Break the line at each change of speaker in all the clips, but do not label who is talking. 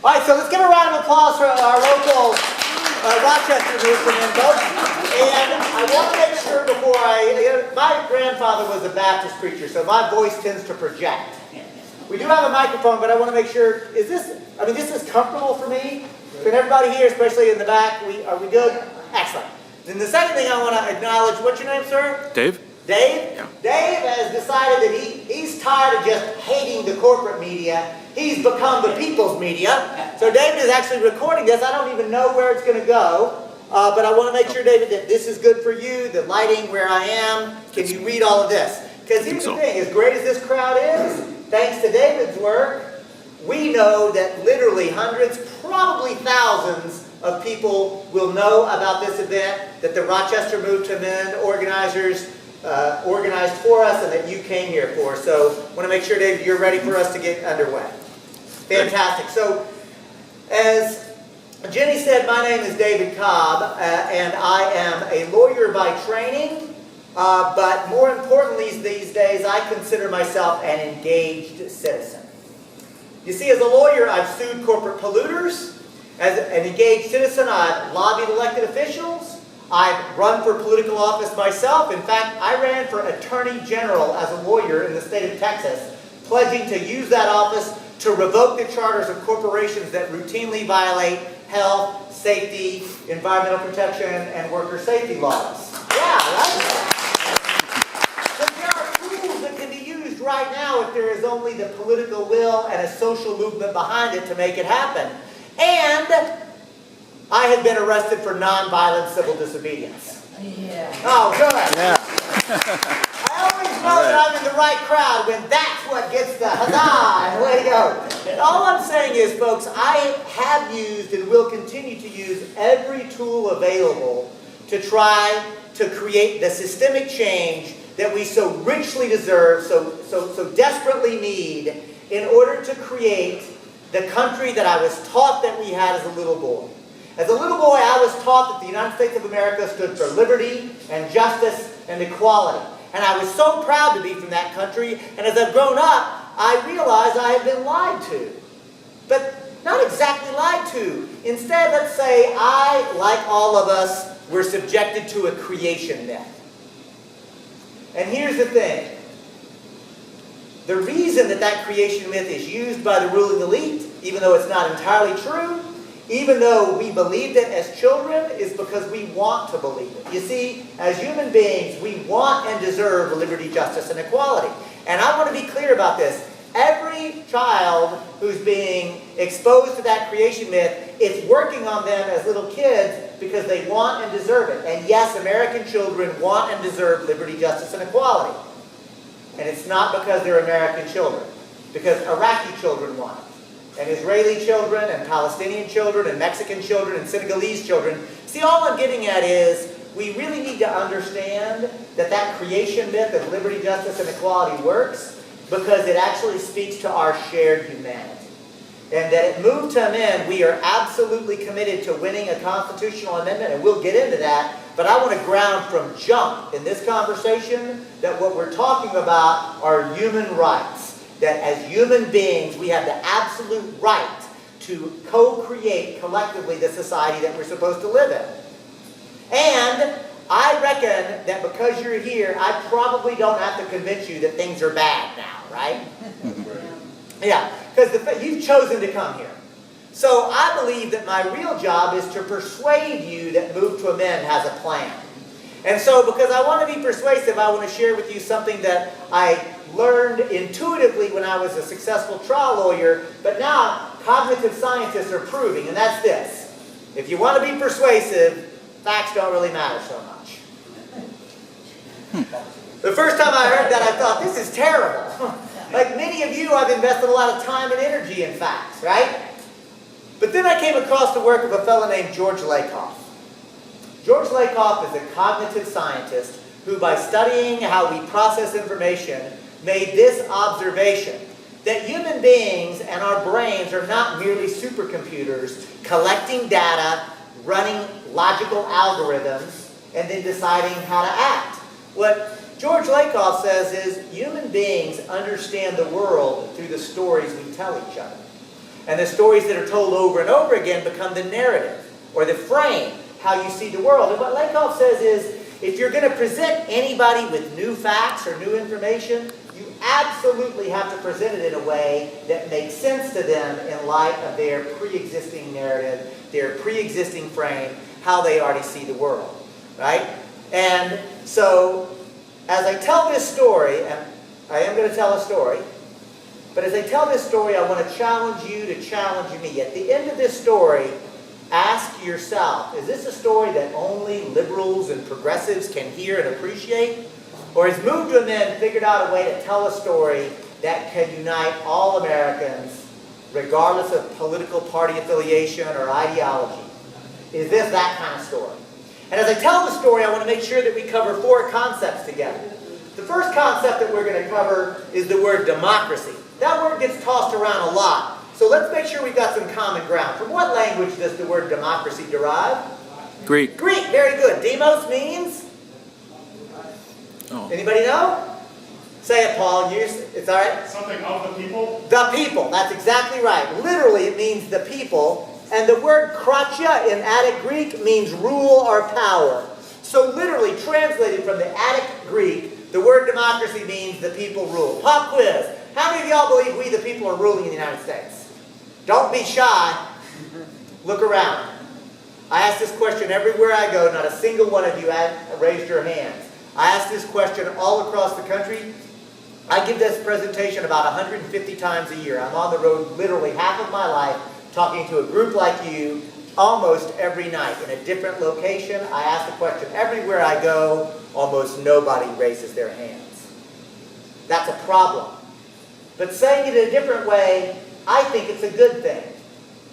All right, so let's give a round of applause for our local Rochester movement, folks. And I want to make sure before my grandfather was a Baptist preacher, so my voice tends to project. We do have a microphone, but I want to make sure, this is comfortable for me? Can everybody hear, especially in the back? Are we good? Excellent. Then the second thing I want to acknowledge, what's your name, sir?
Dave?
Dave?
Yeah.
Dave has decided that he's tired of just hating the corporate media. He's become the people's media. So David is actually recording this. I don't even know where it's going to go. But I want to make sure, David, that this is good for you, the lighting where I am. Can you read all of this? Because here's the thing, as great as this crowd is, thanks to David's work, we know that literally hundreds, probably thousands of people will know about this event that the Rochester Move to Men organizers organized for us and that you came here for. So I want to make sure, David, you're ready for us to get underway. Fantastic. So as Jenny said, my name is David Cobb, and I am a lawyer by training, but more importantly these days, I consider myself an engaged citizen. You see, as a lawyer, I've sued corporate polluters. As an engaged citizen, I've lobbied elected officials. I've run for political office myself. In fact, I ran for Attorney General as a lawyer in the state of Texas, pledging to use that office to revoke the charters of corporations that routinely violate health, safety, environmental protection, and worker safety laws. Yeah, right? But there are tools that can be used right now if there is only the political will and a social movement behind it to make it happen. And I have been arrested for nonviolent civil disobedience.
Yeah.
Oh, good.
Yeah.
I always know that I'm in the right crowd when that's what gets the huzzah and way to go. And all I'm saying is, folks, I have used and will continue to use every tool available to try to create the systemic change that we so richly deserve, so desperately need, in order to create the country that I was taught that we had as a little boy. As a little boy, I was taught that the United States of America stood for liberty and justice and equality. And I was so proud to be from that country. And as I've grown up, I realize I have been lied to. But not exactly lied to. Instead, let's say I, like all of us, were subjected to a creation myth. And here's the thing. The reason that creation myth is used by the ruling elite, even though it's not entirely true, even though we believed it as children, is because we want to believe it. You see, as human beings, we want and deserve liberty, justice, and equality. And I want to be clear about this. Every child who's being exposed to that creation myth, it's working on them as little kids because they want and deserve it. And yes, American children want and deserve liberty, justice, and equality. And it's not because they're American children, because Iraqi children want it. And Israeli children, and Palestinian children, and Mexican children, and Senegalese children. See, all I'm getting at is we really need to understand that creation myth of liberty, justice, and equality works because it actually speaks to our shared humanity. And that at Move to Men, we are absolutely committed to winning a constitutional amendment, and we'll get into that. But I want to ground from jump in this conversation that what we're talking about are human rights. That as human beings, we have the absolute right to co-create collectively the society that we're supposed to live in. And I reckon that because you're here, I probably don't have to convince you that things are bad now, right? Yeah, because you've chosen to come here. So I believe that my real job is to persuade you that Move to Men has a plan. And so because I want to be persuasive, I want to share with you something that I learned intuitively when I was a successful trial lawyer, but now cognitive scientists are proving, and that's this. If you want to be persuasive, facts don't really matter so much. The first time I heard that, I thought, this is terrible. Like many of you, I've invested a lot of time and energy in facts, right? But then I came across the work of a fellow named George Lakoff. George Lakoff is a cognitive scientist who, by studying how we process information, made this observation, that human beings and our brains are not merely supercomputers collecting data, running logical algorithms, and then deciding how to act. What George Lakoff says is human beings understand the world through the stories we tell each other. And the stories that are told over and over again become the narrative, or the frame, how you see the world. And what Lakoff says is, if you're going to present anybody with new facts or new information, you absolutely have to present it in a way that makes sense to them in light of their pre-existing narrative, their pre-existing frame, how they already see the world, right? And so, as I tell this story, and I am going to tell a story, but as I tell this story, I want to challenge you to challenge me. At the end of this story, ask yourself, is this a story that only liberals and progressives can hear and appreciate? Or has Move to Amend figured out a way to tell a story that can unite all Americans, regardless of political party affiliation or ideology? Is this that kind of story? And as I tell the story, I want to make sure that we cover 4 concepts together. The first concept that we're going to cover is the word democracy. That word gets tossed around a lot. So let's make sure we've got some common ground. From what language does the word democracy derive?
Greek.
Greek, very good. Demos means?
Oh.
Anybody know? Say it, Paul. It's all right.
Something of the people?
The people. That's exactly right. Literally, it means the people. And the word kratia in Attic Greek means rule or power. So literally, translated from the Attic Greek, the word democracy means the people rule. Pop quiz. How many of y'all believe we the people are ruling in the United States? Don't be shy. Look around. I ask this question everywhere I go. Not a single one of you raised your hands. I ask this question all across the country. I give this presentation about 150 times a year. I'm on the road literally half of my life talking to a group like you almost every night in a different location. I ask the question everywhere I go. Almost nobody raises their hands. That's a problem. But saying it in a different way, I think it's a good thing.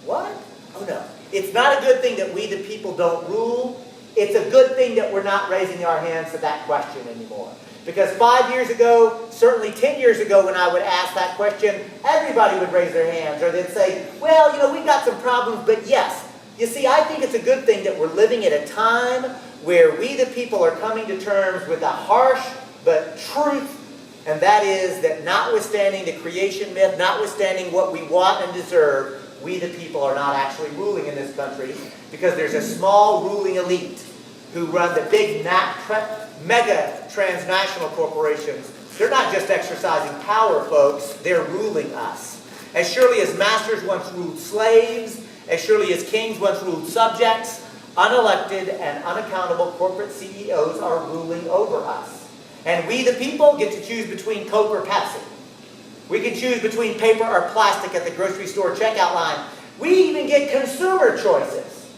What? Oh no. It's not a good thing that we the people don't rule. It's a good thing that we're not raising our hands to that question anymore. Because 5 years ago, certainly 10 years ago when I would ask that question, everybody would raise their hands. Or they'd say, well, you know, we've got some problems, but yes. You see, I think it's a good thing that we're living at a time where we the people are coming to terms with a harsh but truth. And that is that notwithstanding the creation myth, notwithstanding what we want and deserve, we the people are not actually ruling in this country because there's a small ruling elite who run the big mega transnational corporations. They're not just exercising power, folks. They're ruling us. As surely as masters once ruled slaves, as surely as kings once ruled subjects, unelected and unaccountable corporate CEOs are ruling over us. And we, the people, get to choose between Coke or Pepsi. We can choose between paper or plastic at the grocery store checkout line. We even get consumer choices.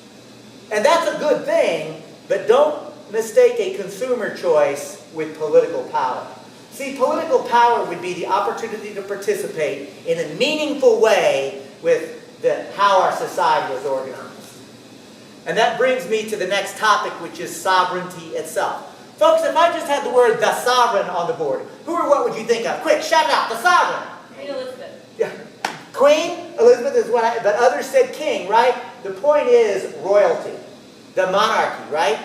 And that's a good thing, but don't mistake a consumer choice with political power. See, political power would be the opportunity to participate in a meaningful way with how our society is organized. And that brings me to the next topic, which is sovereignty itself. Folks, if I just had the word the sovereign on the board, who or what would you think of? Quick, shout it out, the sovereign.
Queen Elizabeth.
Yeah. Queen Elizabeth is but others said king, right? The point is royalty, the monarchy, right?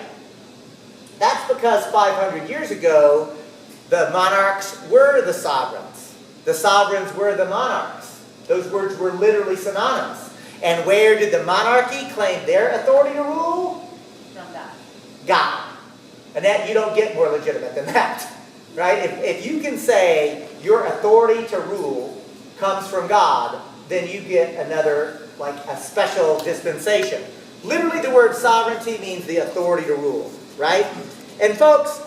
That's because 500 years ago, the monarchs were the sovereigns. The sovereigns were the monarchs. Those words were literally synonymous. And where did the monarchy claim their authority to rule?
From God.
God. And that you don't get more legitimate than that. Right? If you can say your authority to rule comes from God, then you get another, like a special dispensation. Literally the word sovereignty means the authority to rule. Right? And folks,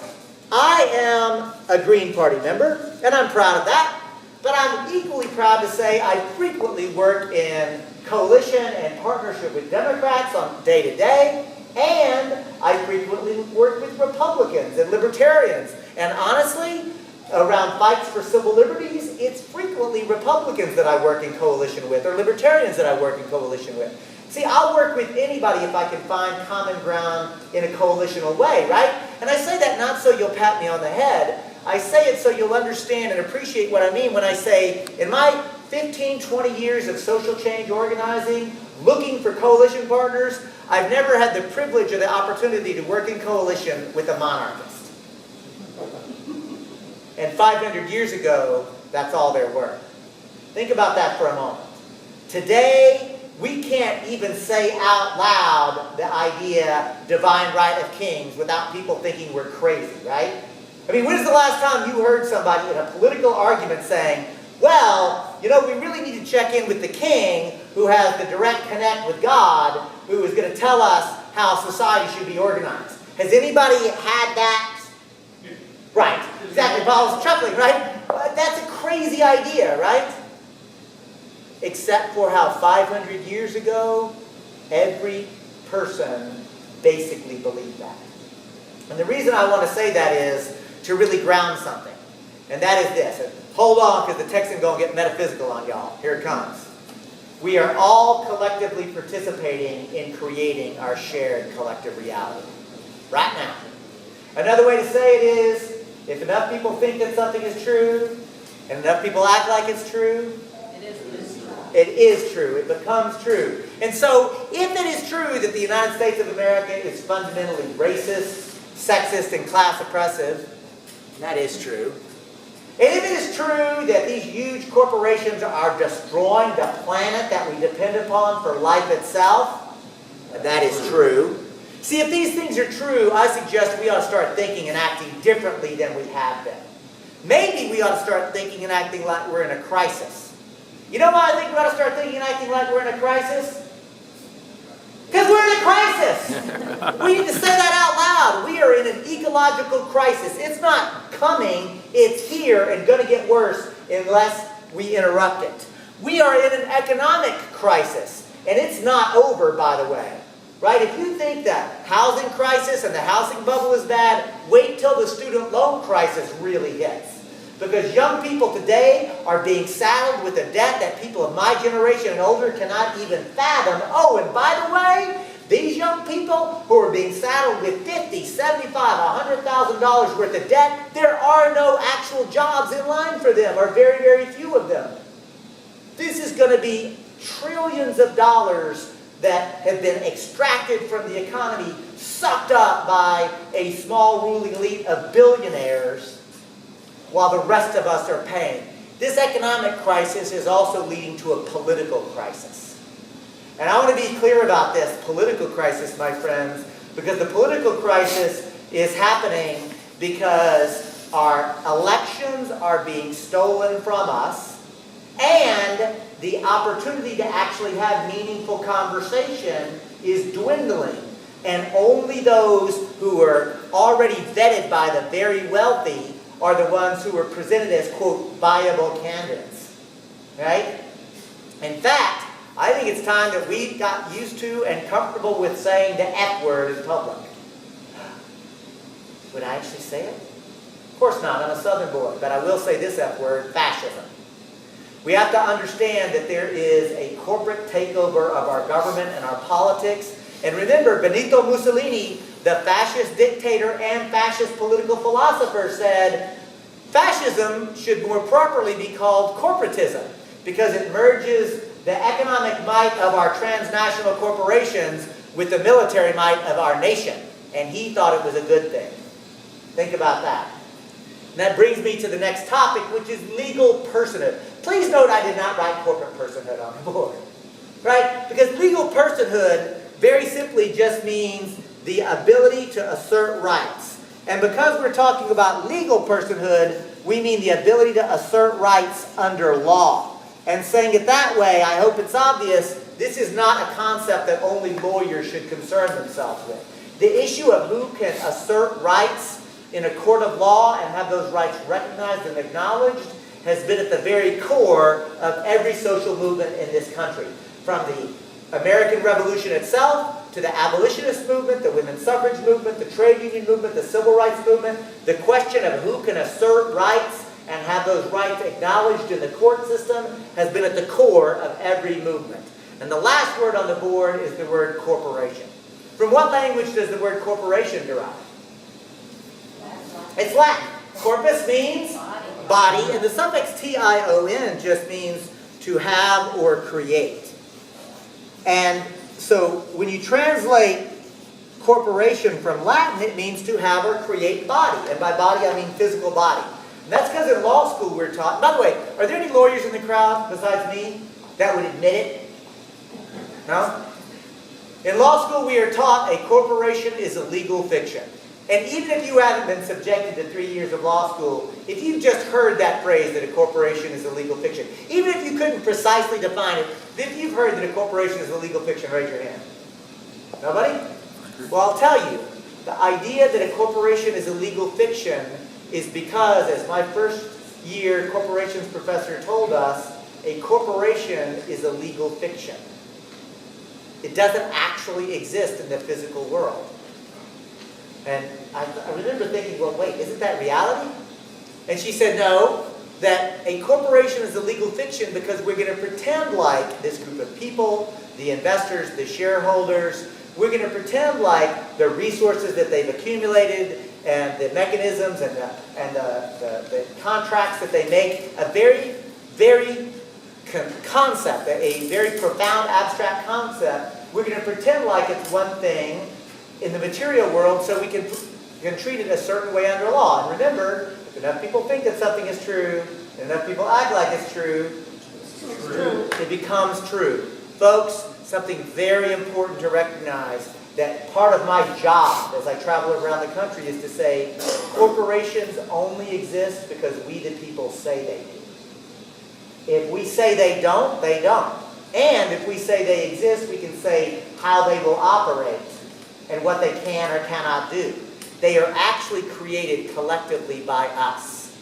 I am a Green Party member, and I'm proud of that. But I'm equally proud to say I frequently work in coalition and partnership with Democrats on day to day. And I frequently work with Republicans and Libertarians. And honestly, around fights for civil liberties, it's frequently Republicans that I work in coalition with, or Libertarians that I work in coalition with. See, I'll work with anybody if I can find common ground in a coalitional way, right? And I say that not so you'll pat me on the head. I say it so you'll understand and appreciate what I mean when I say, in my 15, 20 years of social change organizing, looking for coalition partners, I've never had the privilege or the opportunity to work in coalition with a monarchist. And 500 years ago, that's all there were. Think about that for a moment. Today, we can't even say out loud the idea divine right of kings without people thinking we're crazy, right? I mean, when is the last time you heard somebody in a political argument saying, well, you know, we really need to check in with the king who has the direct connect with God, who is going to tell us how society should be organized. Has anybody had that? Right, exactly. Paul's chuckling, right? That's a crazy idea, right? Except for how 500 years ago, every person basically believed that. And the reason I want to say that is to really ground something. And that is this. And hold on, because the text is going to get metaphysical on y'all. Here it comes. We are all collectively participating in creating our shared collective reality. Right now. Another way to say it is, if enough people think that something is true, and enough people act like it's true, it is true. It becomes true. And so, if it is true that the United States of America is fundamentally racist, sexist, and class oppressive, that is true. And if it is true that these huge corporations are destroying the planet that we depend upon for life itself, that is true. See, if these things are true, I suggest we ought to start thinking and acting differently than we have been. Maybe we ought to start thinking and acting like we're in a crisis. You know why I think we ought to start thinking and acting like we're in a crisis? Because we're in a crisis. We need to say that out loud. We are in an ecological crisis. It's not coming, it's here and going to get worse unless we interrupt it. We are in an economic crisis, and it's not over, by the way. Right? If you think the housing crisis and the housing bubble is bad, wait till the student loan crisis really hits. Because young people today are being saddled with a debt that people of my generation and older cannot even fathom. Oh, and by the way, these young people who are being saddled with $50,000, $75,000, $100,000 worth of debt, there are no actual jobs in line for them, or very, very few of them. This is going to be trillions of dollars that have been extracted from the economy, sucked up by a small ruling elite of billionaires, while the rest of us are paying. This economic crisis is also leading to a political crisis. And I want to be clear about this political crisis, my friends, because the political crisis is happening because our elections are being stolen from us, and the opportunity to actually have meaningful conversation is dwindling. And only those who are already vetted by the very wealthy are the ones who are presented as, quote, viable candidates. Right? In fact, I think it's time that we got used to and comfortable with saying the F word in public. Would I actually say it? Of course not. I'm a Southern boy. But I will say this F word, fascism. We have to understand that there is a corporate takeover of our government and our politics. And remember, Benito Mussolini, the fascist dictator and fascist political philosopher, said fascism should more properly be called corporatism because it merges the economic might of our transnational corporations with the military might of our nation. And he thought it was a good thing. Think about that. And that brings me to the next topic, which is legal personhood. Please note I did not write corporate personhood on the board. Right? Because legal personhood very simply just means the ability to assert rights. And because we're talking about legal personhood, we mean the ability to assert rights under law. And saying it that way, I hope it's obvious, this is not a concept that only lawyers should concern themselves with. The issue of who can assert rights in a court of law and have those rights recognized and acknowledged has been at the very core of every social movement in this country. From the American Revolution itself, to the abolitionist movement, the women's suffrage movement, the trade union movement, the civil rights movement, the question of who can assert rights and have those rights acknowledged in the court system has been at the core of every movement. And the last word on the board is the word corporation. From what language does the word corporation derive? It's Latin. Corpus means body, and the suffix tion just means to have or create. And so when you translate corporation from Latin, it means to have or create body. And by body, I mean physical body. And that's because in law school we're taught. By the way, are there any lawyers in the crowd besides me that would admit it? No? In law school, we are taught a corporation is a legal fiction. And even if you haven't been subjected to 3 years of law school, if you've just heard that phrase that a corporation is a legal fiction, even if you couldn't precisely define it, if you've heard that a corporation is a legal fiction, raise your hand. Nobody? Well, I'll tell you, the idea that a corporation is a legal fiction is because, as my first year corporations professor told us, a corporation is a legal fiction. It doesn't actually exist in the physical world. And I remember thinking, well, wait, isn't that reality? And she said, no, that a corporation is a legal fiction because we're going to pretend like this group of people, the investors, the shareholders, we're going to pretend like the resources that they've accumulated and the mechanisms and the contracts that they make, a very, very concept, a very profound abstract concept, we're going to pretend like it's one thing in the material world so we can treat it a certain way under law. And remember, if enough people think that something is true, and enough people act like it's true, it becomes true. Folks, something very important to recognize, that part of my job as I travel around the country is to say, corporations only exist because we the people say they do. If we say they don't, they don't. And if we say they exist, we can say how they will operate and what they can or cannot do. They are actually created collectively by us.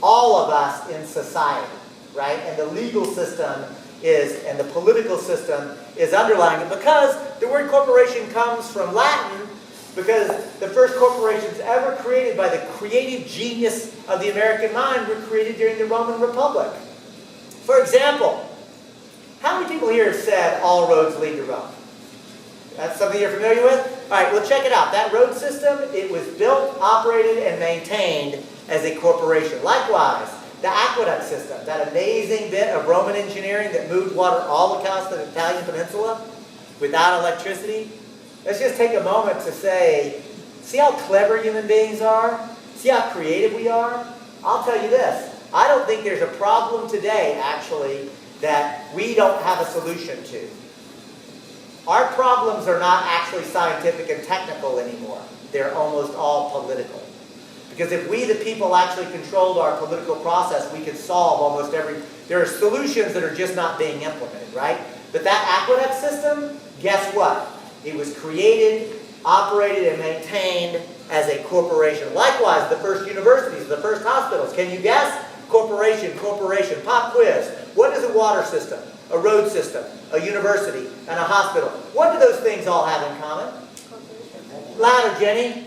All of us in society, right? And the legal system is, and the political system is underlying it, because the word corporation comes from Latin, because the first corporations ever created by the creative genius of the American mind were created during the Roman Republic. For example, how many people here have said all roads lead to Rome? That's something you're familiar with? All right, well, check it out. That road system, it was built, operated, and maintained as a corporation. Likewise, the aqueduct system, that amazing bit of Roman engineering that moved water all across the Italian peninsula without electricity. Let's just take a moment to say, see how clever human beings are? See how creative we are? I'll tell you this. I don't think there's a problem today, actually, that we don't have a solution to. Our problems are not actually scientific and technical anymore. They're almost all political. Because if we, the people, actually controlled our political process, we could solve almost every... There are solutions that are just not being implemented, right? But that aqueduct system, guess what? It was created, operated, and maintained as a corporation. Likewise, the first universities, the first hospitals. Can you guess? Corporation. Pop quiz. What is a water system, a road system, a university, and a hospital? What do those things all have in common? Louder, Jenny.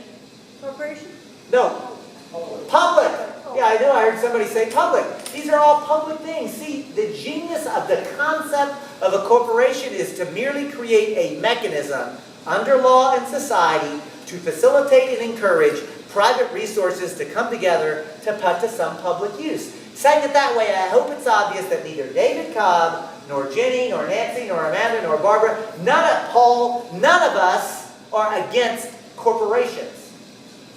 Corporation?
No. Public. Yeah, I know. I heard somebody say public. These are all public things. See, the genius of the concept of a corporation is to merely create a mechanism under law and society to facilitate and encourage private resources to come together to put to some public use. Saying it that way, I hope it's obvious that neither David Cobb, nor Jenny, nor Nancy, nor Amanda, nor Barbara, Paul, none of us are against corporations.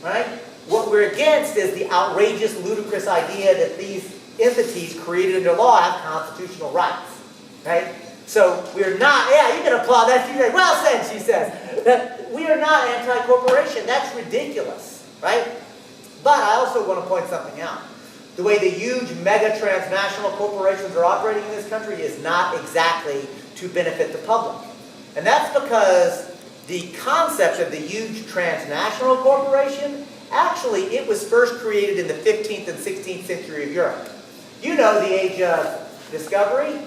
Right? What we're against is the outrageous, ludicrous idea that these entities created under law have constitutional rights. Right? So we're not, yeah, you can applaud that. She's like, well said, she says. That we are not anti-corporation. That's ridiculous. Right? But I also want to point something out. The way the huge mega transnational corporations are operating in this country is not exactly to benefit the public. And that's because the concept of the huge transnational corporation, actually, it was first created in the 15th and 16th century of Europe. You know the age of discovery?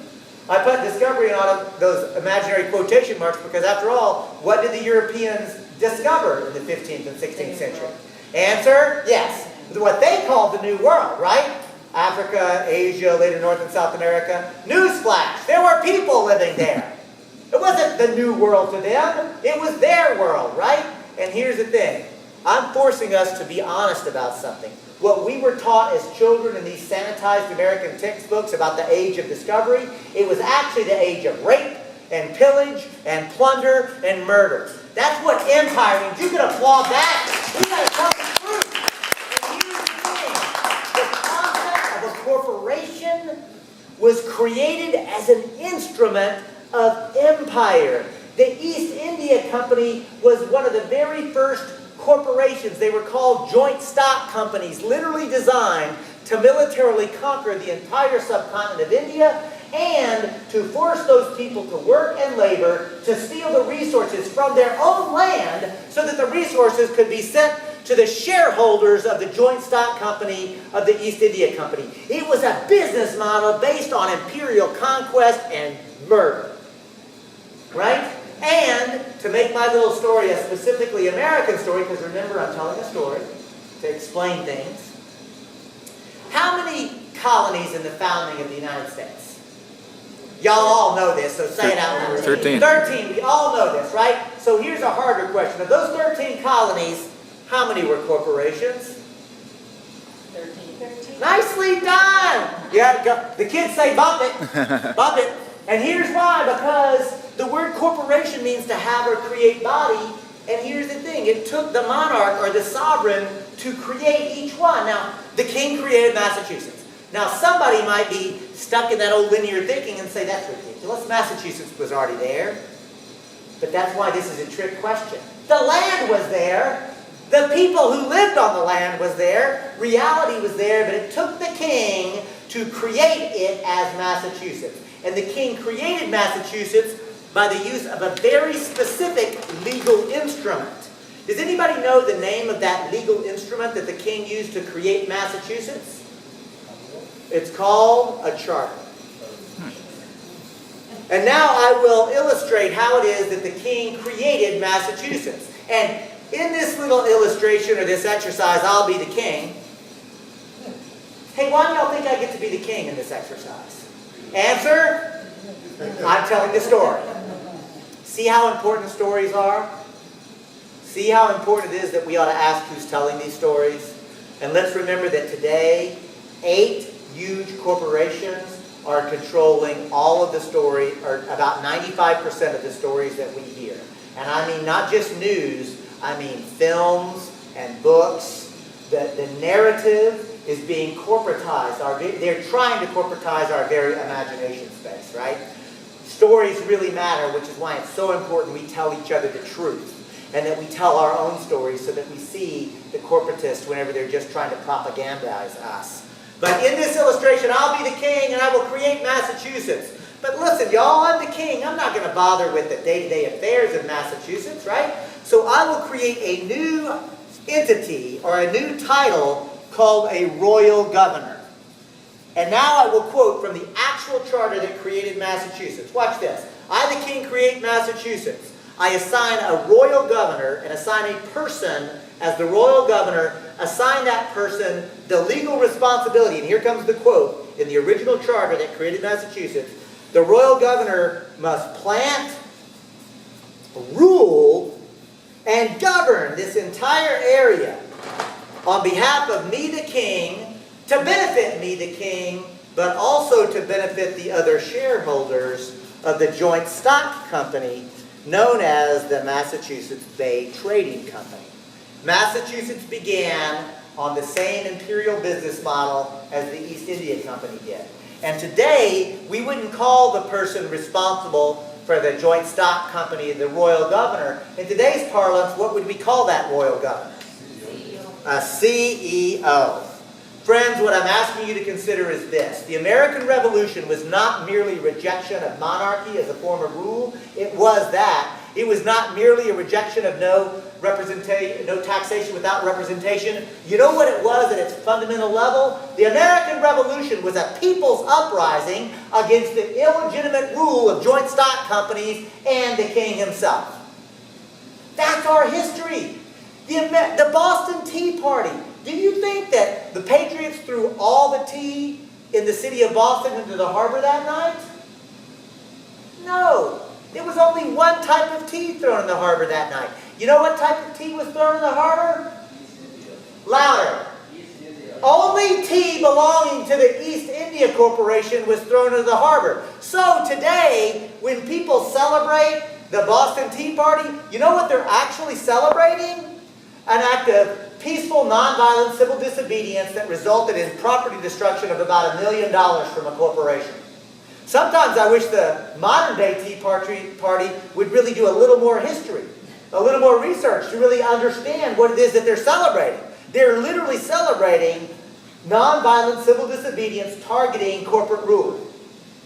I put discovery in all of those imaginary quotation marks because, after all, what did the Europeans discover in the 15th and 16th century? Answer, yes. What they called the New World, right? Africa, Asia, later North and South America. Newsflash, there were people living there. It wasn't the New World to them. It was their world, right? And here's the thing. I'm forcing us to be honest about something. What we were taught as children in these sanitized American textbooks about the age of discovery, it was actually the age of rape and pillage and plunder and murder. That's what empire means. You can applaud that. We got to tell the truth. And here's the thing. The concept of a corporation was created as an instrument of empire. The East India Company was one of the very first corporations. They were called joint stock companies, literally designed to militarily conquer the entire subcontinent of India and to force those people to work and labor to steal the resources from their own land so that the resources could be sent to the shareholders of the joint stock company of the East India Company. It was a business model based on imperial conquest and murder. Right? And to make my little story a specifically American story, because remember I'm telling a story to explain things. How many colonies in the founding of the United States? Y'all all know this, so say it out loud.
13.
13, we all know this, right? So here's a harder question. Of those 13 colonies, how many were corporations?
13.
Nicely done! Yeah, go. The kids say bump it. Bump it. And here's why, because the word corporation means to have or create body. And here's the thing, it took the monarch or the sovereign to create each one. Now, the king created Massachusetts. Now, somebody might be stuck in that old linear thinking and say, that's ridiculous. Massachusetts was already there. But that's why this is a trick question. The land was there. The people who lived on the land was there. Reality was there, but it took the king to create it as Massachusetts. And the king created Massachusetts by the use of a very specific legal instrument. Does anybody know the name of that legal instrument that the king used to create Massachusetts? It's called a charter. And now I will illustrate how it is that the king created Massachusetts. And in this little illustration or this exercise, I'll be the king. Hey, why do y'all think I get to be the king in this exercise? Answer? I'm telling the story. See how important stories are? See how important it is that we ought to ask who's telling these stories? And let's remember that today, 8 huge corporations are controlling all of the story, or about 95% of the stories that we hear. And I mean not just news, I mean films and books. The narrative is being corporatized. They're trying to corporatize our very imagination space, right? Stories really matter, which is why it's so important we tell each other the truth. And that we tell our own stories so that we see the corporatists whenever they're just trying to propagandize us. But in this illustration, I'll be the king and I will create Massachusetts. But listen, y'all, I'm the king. I'm not going to bother with the day-to-day affairs of Massachusetts, right? So I will create a new entity or a new title called a royal governor. And now I will quote from the actual charter that created Massachusetts. Watch this. I, the king, create Massachusetts. I assign a royal governor and assign a person as the royal governor, assign that person the legal responsibility. And here comes the quote in the original charter that created Massachusetts. The royal governor must plant, rule, and govern this entire area on behalf of me, the king, to benefit me, the king, but also to benefit the other shareholders of the joint stock company known as the Massachusetts Bay Trading Company. Massachusetts began on the same imperial business model as the East India Company did. And today, we wouldn't call the person responsible for the joint stock company the royal governor. In today's parlance, what would we call that royal governor? CEO. A CEO. Friends, what I'm asking you to consider is this. The American Revolution was not merely rejection of monarchy as a form of rule. It was that. It was not merely a rejection of no taxation without representation. You know what it was at its fundamental level? The American Revolution was a people's uprising against the illegitimate rule of joint stock companies and the king himself. That's our history. The Boston Tea Party. Do you think that the Patriots threw all the tea in the city of Boston into the harbor that night? No. There was only one type of tea thrown in the harbor that night. You know what type of tea was thrown in the harbor? Louder. Only tea belonging to the East India Corporation was thrown into the harbor. So today, when people celebrate the Boston Tea Party, you know what they're actually celebrating? An act of peaceful, nonviolent civil disobedience that resulted in property destruction of about $1 million from a corporation. Sometimes I wish the modern-day Tea Party would really do a little more history, a little more research to really understand what it is that they're celebrating. They're literally celebrating nonviolent civil disobedience targeting corporate rule.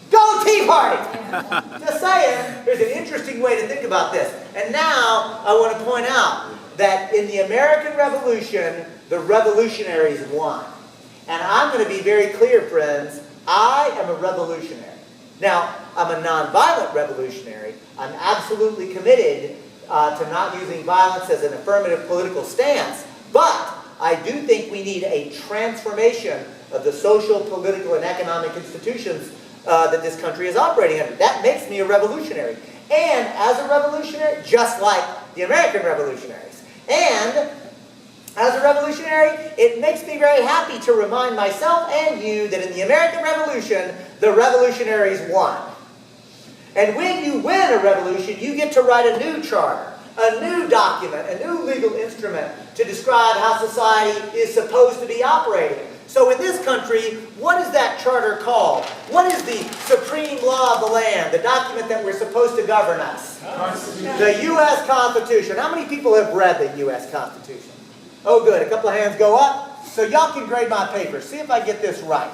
Go Tea Party! Just saying, there's an interesting way to think about this. And now I want to point out that in the American Revolution, the revolutionaries won. And I'm going to be very clear, friends, I am a revolutionary. Now, I'm a nonviolent revolutionary. I'm absolutely committed to not using violence as an affirmative political stance. But I do think we need a transformation of the social, political, and economic institutions that this country is operating under. That makes me a revolutionary. And as a revolutionary, just like the American revolutionaries. And as a revolutionary, it makes me very happy to remind myself and you that in the American Revolution, the revolutionaries won. And when you win a revolution, you get to write a new charter, a new document, a new legal instrument to describe how society is supposed to be operating. So in this country, what is that charter called? What is the supreme law of the land, the document that we're supposed to govern us? The U.S. Constitution. How many people have read the U.S. Constitution? Oh, good. A couple of hands go up. So y'all can grade my paper. See if I get this right.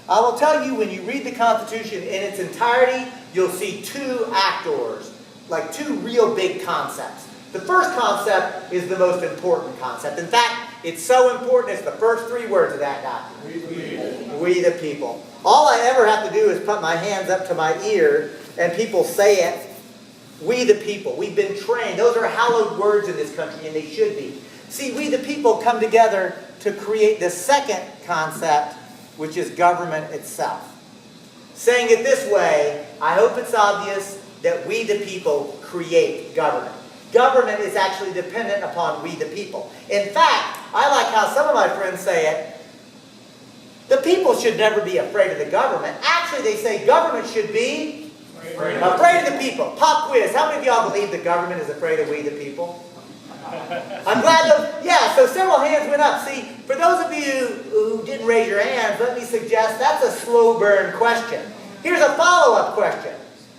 I will tell you, when you read the Constitution in its entirety, you'll see two actors, like two real big concepts. The first concept is the most important concept. In fact, it's so important it's the first three words of that document. We the people. All I ever have to do is put my hands up to my ear and people say it. We the people. We've been trained. Those are hallowed words in this country, and they should be. See, we the people come together to create the second concept, which is government itself. Saying it this way, I hope it's obvious that we the people create government. Government is actually dependent upon we the people. In fact, I like how some of my friends say it, the people should never be afraid of the government. Actually, they say government should be afraid of the people. Pop quiz, how many of y'all believe the government is afraid of we the people? I'm glad those, yeah, so several hands went up. See, for those of you who didn't raise your hands, let me suggest that's a slow burn question. Here's a follow-up question.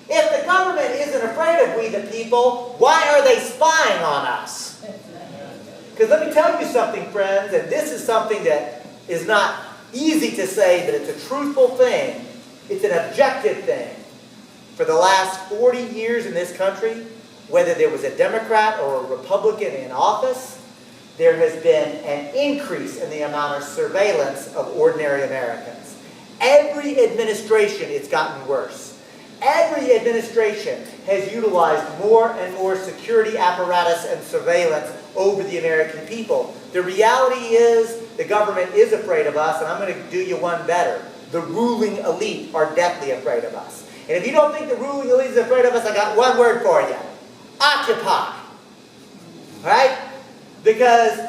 If the government isn't afraid of we the people, why are they spying on us? Because let me tell you something, friends, and this is something that is not easy to say, but it's a truthful thing. It's an objective thing. For the last 40 years in this country, whether there was a Democrat or a Republican in office, there has been an increase in the amount of surveillance of ordinary Americans. Every administration, it's gotten worse. Every administration has utilized more and more security apparatus and surveillance over the American people. The reality is the government is afraid of us, and I'm going to do you one better. The ruling elite are deathly afraid of us. And if you don't think the ruling elite is afraid of us, I got one word for you. Occupy. Right? Because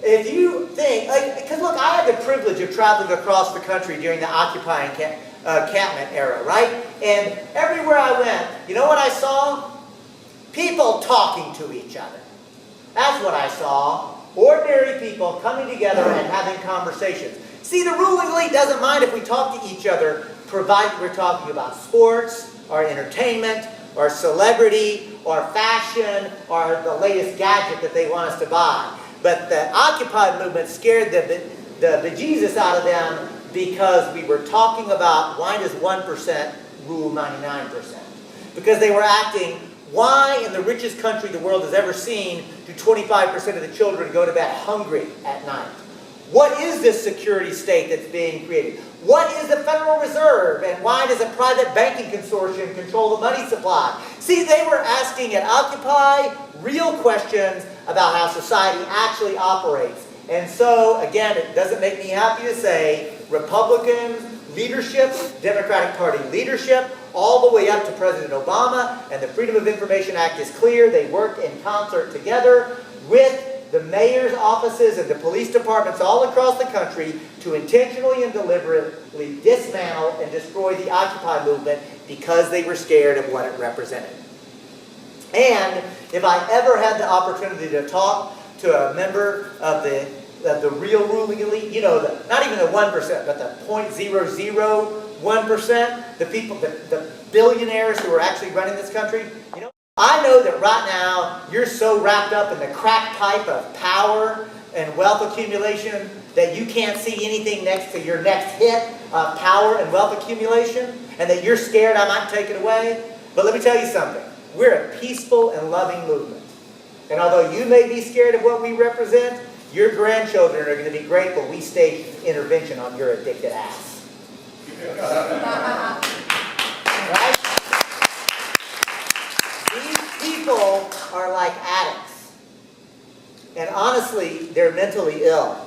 if you think, because look, I had the privilege of traveling across the country during the Occupy encampment era, right? And everywhere I went, you know what I saw? People talking to each other. That's what I saw. Ordinary people coming together and having conversations. See, the ruling elite doesn't mind if we talk to each other, provided we're talking about sports, or entertainment, or celebrity, or fashion, or the latest gadget that they want us to buy. But the Occupy movement scared the bejesus out of them because we were talking about why does 1% rule 99%? Because they were acting, why in the richest country the world has ever seen do 25% of the children go to bed hungry at night? What is this security state that's being created? What is the Federal Reserve, and why does a private banking consortium control the money supply? See, they were asking at Occupy real questions about how society actually operates. And so, again, it doesn't make me happy to say, Republican leadership, Democratic Party leadership, all the way up to President Obama, and the Freedom of Information Act is clear. They work in concert together with the mayor's offices and the police departments all across the country to intentionally and deliberately dismantle and destroy the Occupy movement because they were scared of what it represented. And if I ever had the opportunity to talk to a member of the real ruling elite, you know, not even the 1%, but the 0.00 1%, the people, the billionaires who are actually running this country, you know, I know that right now you're so wrapped up in the crack pipe of power and wealth accumulation that you can't see anything next to your next hit of power and wealth accumulation, and that you're scared I might take it away. But let me tell you something. We're a peaceful and loving movement. And although you may be scared of what we represent, your grandchildren are going to be grateful we staged intervention on your addicted ass. Right? These people are like addicts. And honestly, they're mentally ill.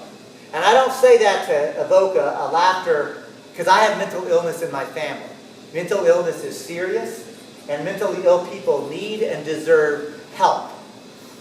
And I don't say that to evoke a laughter, because I have mental illness in my family. Mental illness is serious, and mentally ill people need and deserve help.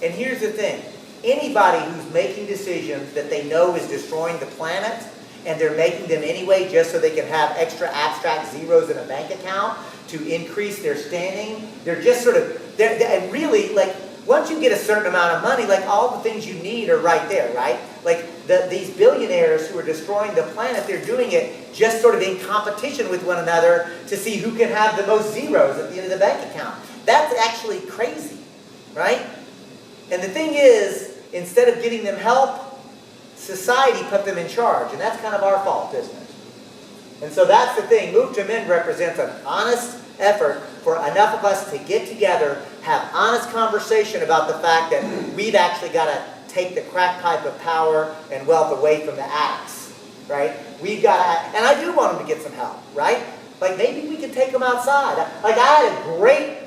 And here's the thing. Anybody who's making decisions that they know is destroying the planet, and they're making them anyway just so they can have extra abstract zeros in a bank account to increase their standing, they're just sort of, and really, like, once you get a certain amount of money, like, all the things you need are right there, right? Like, these billionaires who are destroying the planet, they're doing it just sort of in competition with one another to see who can have the most zeros at the end of the bank account. That's actually crazy, right? And the thing is, instead of getting them help, society put them in charge, and that's kind of our fault, isn't it? And so that's the thing. Move to Men represents an honest effort for enough of us to get together, have honest conversation about the fact that we've actually got to take the crack pipe of power and wealth away from the addicts, right? We've got to, and I do want them to get some help, right? Like, maybe we could take them outside. Like, I had a great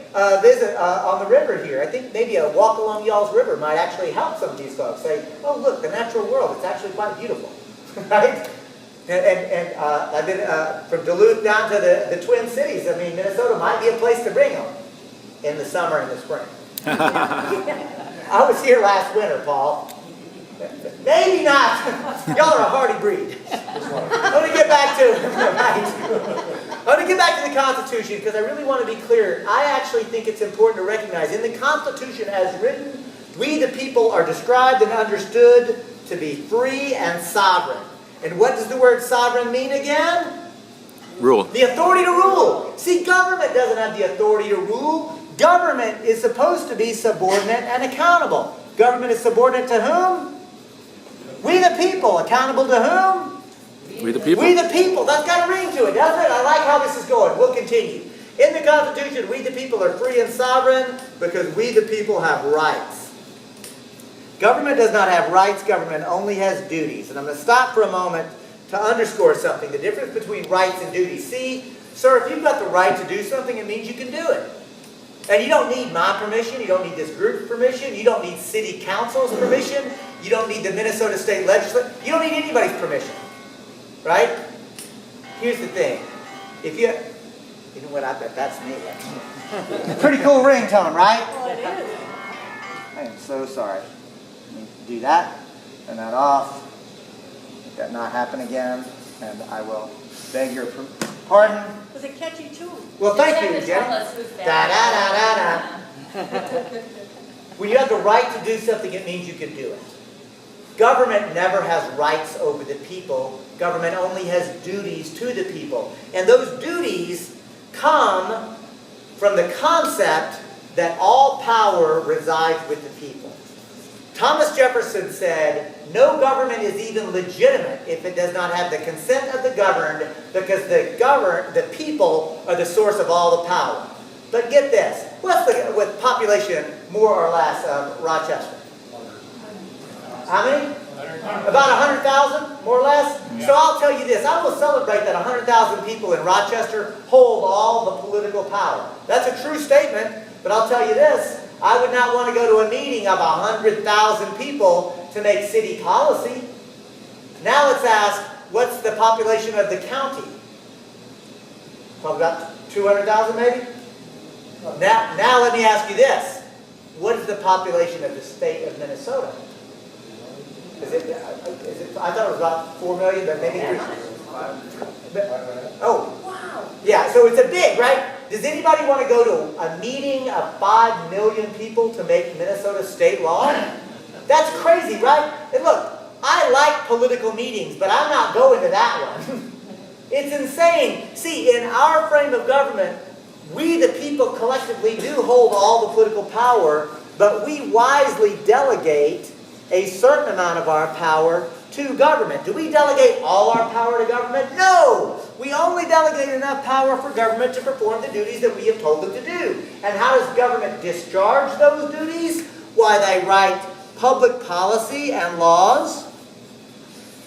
visit on the river here. I think maybe a walk along Y'all's River might actually help some of these folks. Say, oh, look, the natural world, it's actually quite beautiful, right? And I've been from Duluth down to the Twin Cities. I mean, Minnesota might be a place to bring them in the summer and the spring. I was here last winter, Paul. Maybe not. Y'all are a hardy breed. I want to get back to the Constitution, because I really want to be clear. I actually think it's important to recognize in the Constitution as written, we the people are described and understood to be free and sovereign. And what does the word sovereign mean again?
Rule.
The authority to rule. See, government doesn't have the authority to rule. Government is supposed to be subordinate and accountable. Government is subordinate to whom? We the people. Accountable to whom?
We the people.
We the people. That's got a ring to it, doesn't it? I like how this is going. We'll continue. In the Constitution, we the people are free and sovereign because we the people have rights. Government does not have rights. Government only has duties. And I'm going to stop for a moment to underscore something. The difference between rights and duties. See, sir, if you've got the right to do something, it means you can do it. And you don't need my permission. You don't need this group's permission. You don't need city council's permission. You don't need the Minnesota State Legislature. You don't need anybody's permission. Right? Here's the thing. If you know what, I bet that's me. Pretty cool ringtone, right?
Well, it is.
I am so sorry. Let me do that. Turn that off. Let that not happen again. And I will beg your pardon.
It was a catchy tune.
Well, thank you,
Just have to tell
Jenny.
us who's
Da
that.
da da da da. When you have the right to do something, it means you can do it. Government never has rights over the people. Government only has duties to the people. And those duties come from the concept that all power resides with the people. Thomas Jefferson said, no government is even legitimate if it does not have the consent of the governed, because the people are the source of all the power. But get this, what's with population more or less of Rochester? How many? About 100,000, more or less? Yeah. So I'll tell you this, I will celebrate that 100,000 people in Rochester hold all the political power. That's a true statement, but I'll tell you this, I would not want to go to a meeting of 100,000 people to make city policy. Now let's ask, what's the population of the county? Probably about 200,000 maybe? Now let me ask you this. What is the population of the state of Minnesota? I thought it was about 4 million, but maybe 3. Oh, wow. Yeah, so it's a big, right? Does anybody want to go to a meeting of 5 million people to make Minnesota state law? That's crazy, right? And look, I like political meetings, but I'm not going to that one. It's insane. See, in our frame of government, we the people collectively do hold all the political power, but we wisely delegate a certain amount of our power to government. Do we delegate all our power to government? No! We only delegate enough power for government to perform the duties that we have told them to do. And how does government discharge those duties? Why, they write public policy and laws.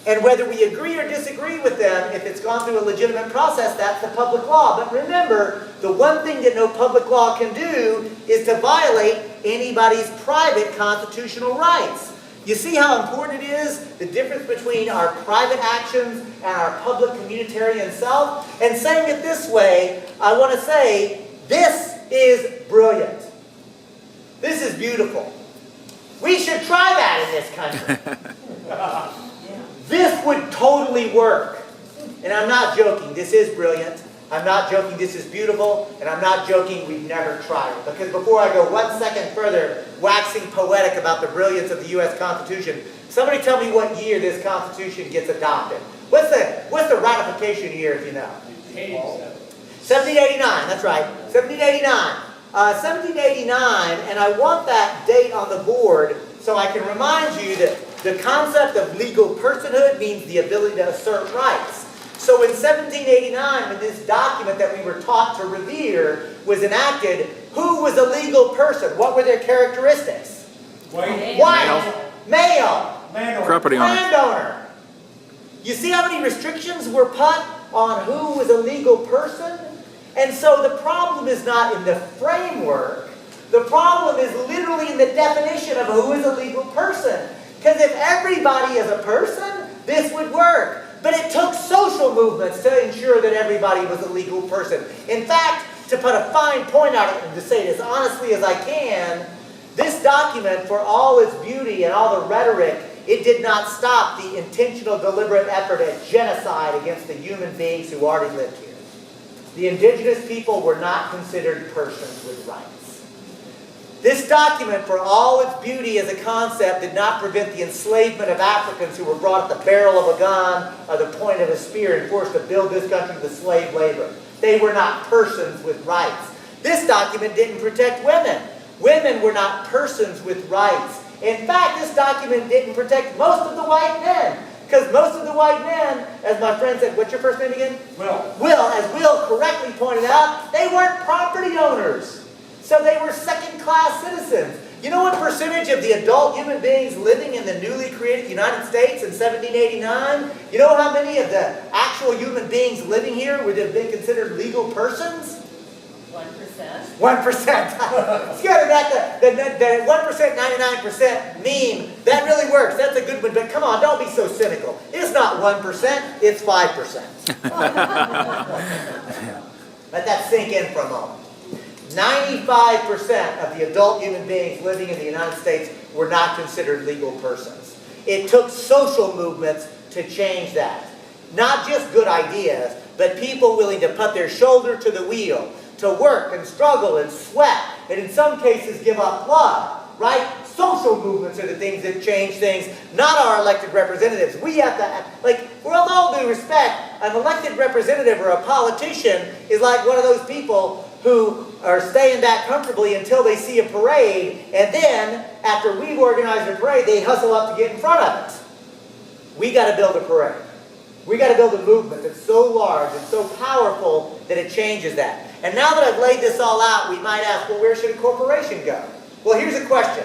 And whether we agree or disagree with them, if it's gone through a legitimate process, that's the public law. But remember, the one thing that no public law can do is to violate anybody's private constitutional rights. You see how important it is, the difference between our private actions and our public communitarian self? And saying it this way, I want to say, this is brilliant. This is beautiful. We should try that in this country. This would totally work. And I'm not joking, this is brilliant. I'm not joking, this is beautiful. And I'm not joking, we've never tried it. Because before I go 1 second further, waxing poetic about the brilliance of the U.S. Constitution, somebody tell me what year this Constitution gets adopted. What's the ratification year, if you know? 1789, that's right. 1789. 1789, and I want that date on the board so I can remind you that the concept of legal personhood means the ability to assert rights. So in 1789, when this document that we were taught to revere was enacted, who was a legal person? What were their characteristics?
White.
Male.
Landowner.
Property owner.
Landowner. You see how many restrictions were put on who was a legal person? And so the problem is not in the framework. The problem is literally in the definition of who is a legal person. Because if everybody is a person, this would work. But it took social movements to ensure that everybody was a legal person. In fact, to put a fine point on it and to say it as honestly as I can, this document, for all its beauty and all the rhetoric, it did not stop the intentional, deliberate effort at genocide against the human beings who already lived here. The indigenous people were not considered persons with rights. This document, for all its beauty as a concept, did not prevent the enslavement of Africans who were brought at the barrel of a gun or the point of a spear and forced to build this country with slave labor. They were not persons with rights. This document didn't protect women. Women were not persons with rights. In fact, this document didn't protect most of the white men. Because most of the white men, as my friend said, what's your first name again? Will, as Will correctly pointed out, they weren't property owners. So they were second-class citizens. You know what percentage of the adult human beings living in the newly created United States in 1789? You know how many of the actual human beings living here would have been considered legal persons?
1%.
1%. It's good. That 1%, 99% meme, that really works. That's a good one. But come on, don't be so cynical. It's not 1%, it's 5%. Let that sink in for a moment. 95% of the adult human beings living in the United States were not considered legal persons. It took social movements to change that. Not just good ideas, but people willing to put their shoulder to the wheel, to work and struggle and sweat, and in some cases give up blood, right? Social movements are the things that change things, not our elected representatives. We have to, like, with all due respect, an elected representative or a politician is like one of those people who are staying back comfortably until they see a parade, and then, after we've organized a parade, they hustle up to get in front of it. We got to build a parade. We got to build a movement that's so large and so powerful that it changes that. And now that I've laid this all out, we might ask, well, where should a corporation go? Well, here's a question.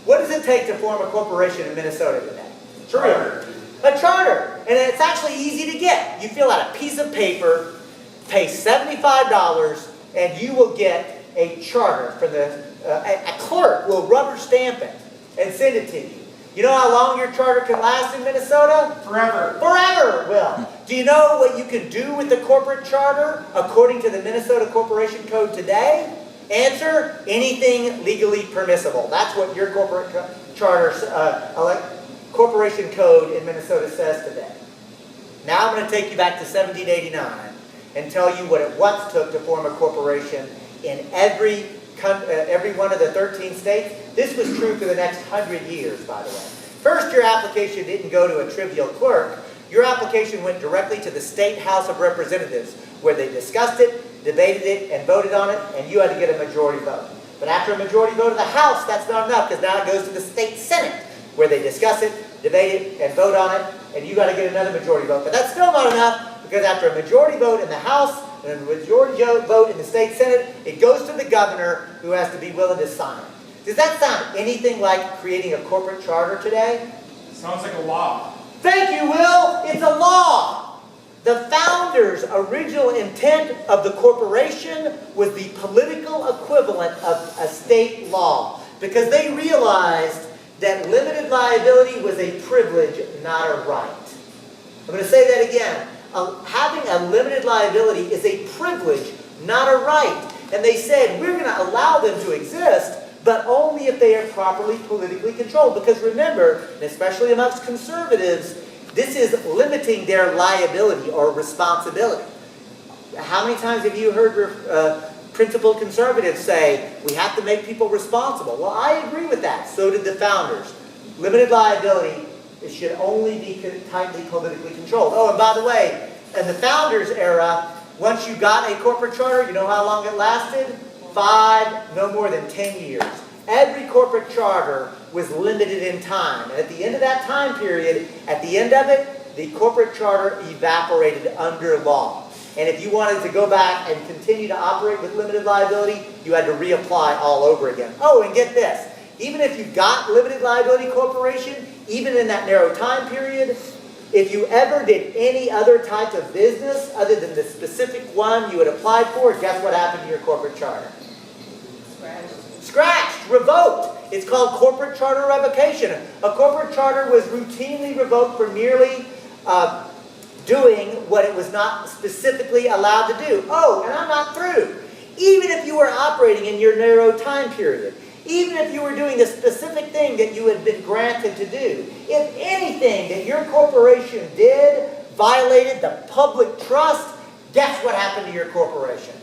What does it take to form a corporation in Minnesota today?
Charter.
A charter. And it's actually easy to get. You fill out a piece of paper, pay $75, and you will get a charter from a clerk will rubber stamp it and send it to you. You know how long your charter can last in Minnesota?
Forever.
Forever, Will. Do you know what you can do with the corporate charter according to the Minnesota Corporation Code today? Answer, anything legally permissible. That's what your corporate corporation code in Minnesota says today. Now I'm going to take you back to 1789 and tell you what it once took to form a corporation in every one of the 13 states. This was true for the next 100 years, by the way. First, your application didn't go to a trivial clerk. Your application went directly to the State House of Representatives, where they discussed it, debated it, and voted on it, and you had to get a majority vote. But after a majority vote of the House, that's not enough, because now it goes to the State Senate, where they discuss it, debate it, and vote on it, and you got to get another majority vote. But that's still not enough, because after a majority vote in the House and a majority vote in the State Senate, it goes to the governor, who has to be willing to sign it. Does that sound anything like creating a corporate charter today?
Sounds like a law.
Thank you, Will. It's a law. The founders' original intent of the corporation was the political equivalent of a state law, because they realized that limited liability was a privilege, not a right. I'm going to say that again. Having a limited liability is a privilege, not a right. And they said, we're going to allow them to exist, but only if they are properly politically controlled. Because remember, and especially amongst conservatives, this is limiting their liability or responsibility. How many times have you heard principled conservatives say, we have to make people responsible? Well, I agree with that. So did the founders. Limited liability, it should only be tightly politically controlled. Oh, and by the way, in the founders' era, once you got a corporate charter, you know how long it lasted? 5, no more than 10 years. Every corporate charter was limited in time. And at the end of that time period, at the end of it, the corporate charter evaporated under law. And if you wanted to go back and continue to operate with limited liability, you had to reapply all over again. Oh, and get this. Even if you got limited liability corporation, even in that narrow time period, if you ever did any other type of business other than the specific one you had applied for, guess what happened to your corporate charter? Scratched, revoked. It's called corporate charter revocation. A corporate charter was routinely revoked for merely doing what it was not specifically allowed to do. Oh, and I'm not through. Even if you were operating in your narrow time period, even if you were doing the specific thing that you had been granted to do, if anything that your corporation did violated the public trust, guess what happened to your corporation?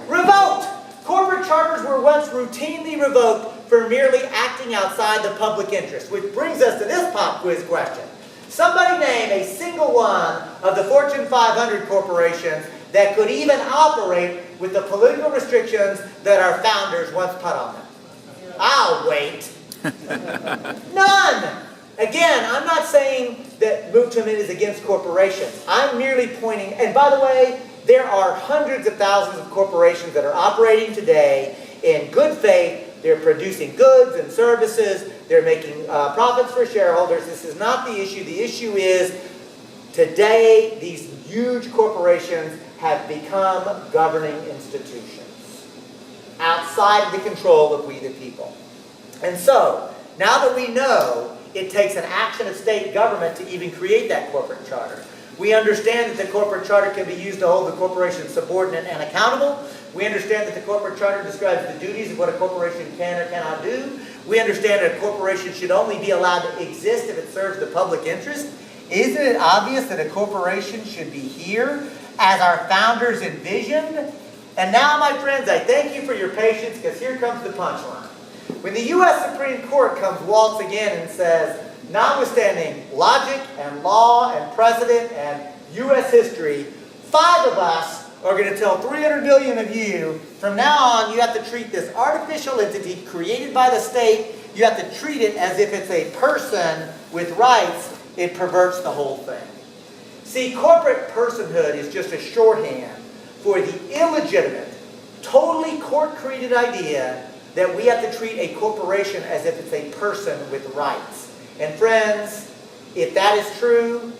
Revoked! Corporate charters were once routinely revoked for merely acting outside the public interest, which brings us to this pop quiz question. Somebody name a single one of the Fortune 500 corporations that could even operate with the political restrictions that our founders once put on them. I'll wait. None! Again, I'm not saying that Move to Amend is against corporations. I'm merely pointing, and by the way, there are hundreds of thousands of corporations that are operating today in good faith. They're producing goods and services. They're making profits for shareholders. This is not the issue. The issue is today these huge corporations have become governing institutions outside of the control of we the people. And so, now that we know it takes an action of state government to even create that corporate charter, we understand that the corporate charter can be used to hold the corporation subordinate and accountable. We understand that the corporate charter describes the duties of what a corporation can or cannot do. We understand that a corporation should only be allowed to exist if it serves the public interest. Isn't it obvious that a corporation should be here as our founders envisioned? And now, my friends, I thank you for your patience, because here comes the punchline. When the U.S. Supreme Court comes waltzing in and says, notwithstanding logic and law and precedent and U.S. history, 5 of us are going to tell 300 million of you, from now on, you have to treat this artificial entity created by the state, you have to treat it as if it's a person with rights. It perverts the whole thing. See, corporate personhood is just a shorthand for the illegitimate, totally court-created idea that we have to treat a corporation as if it's a person with rights. And friends, if that is true,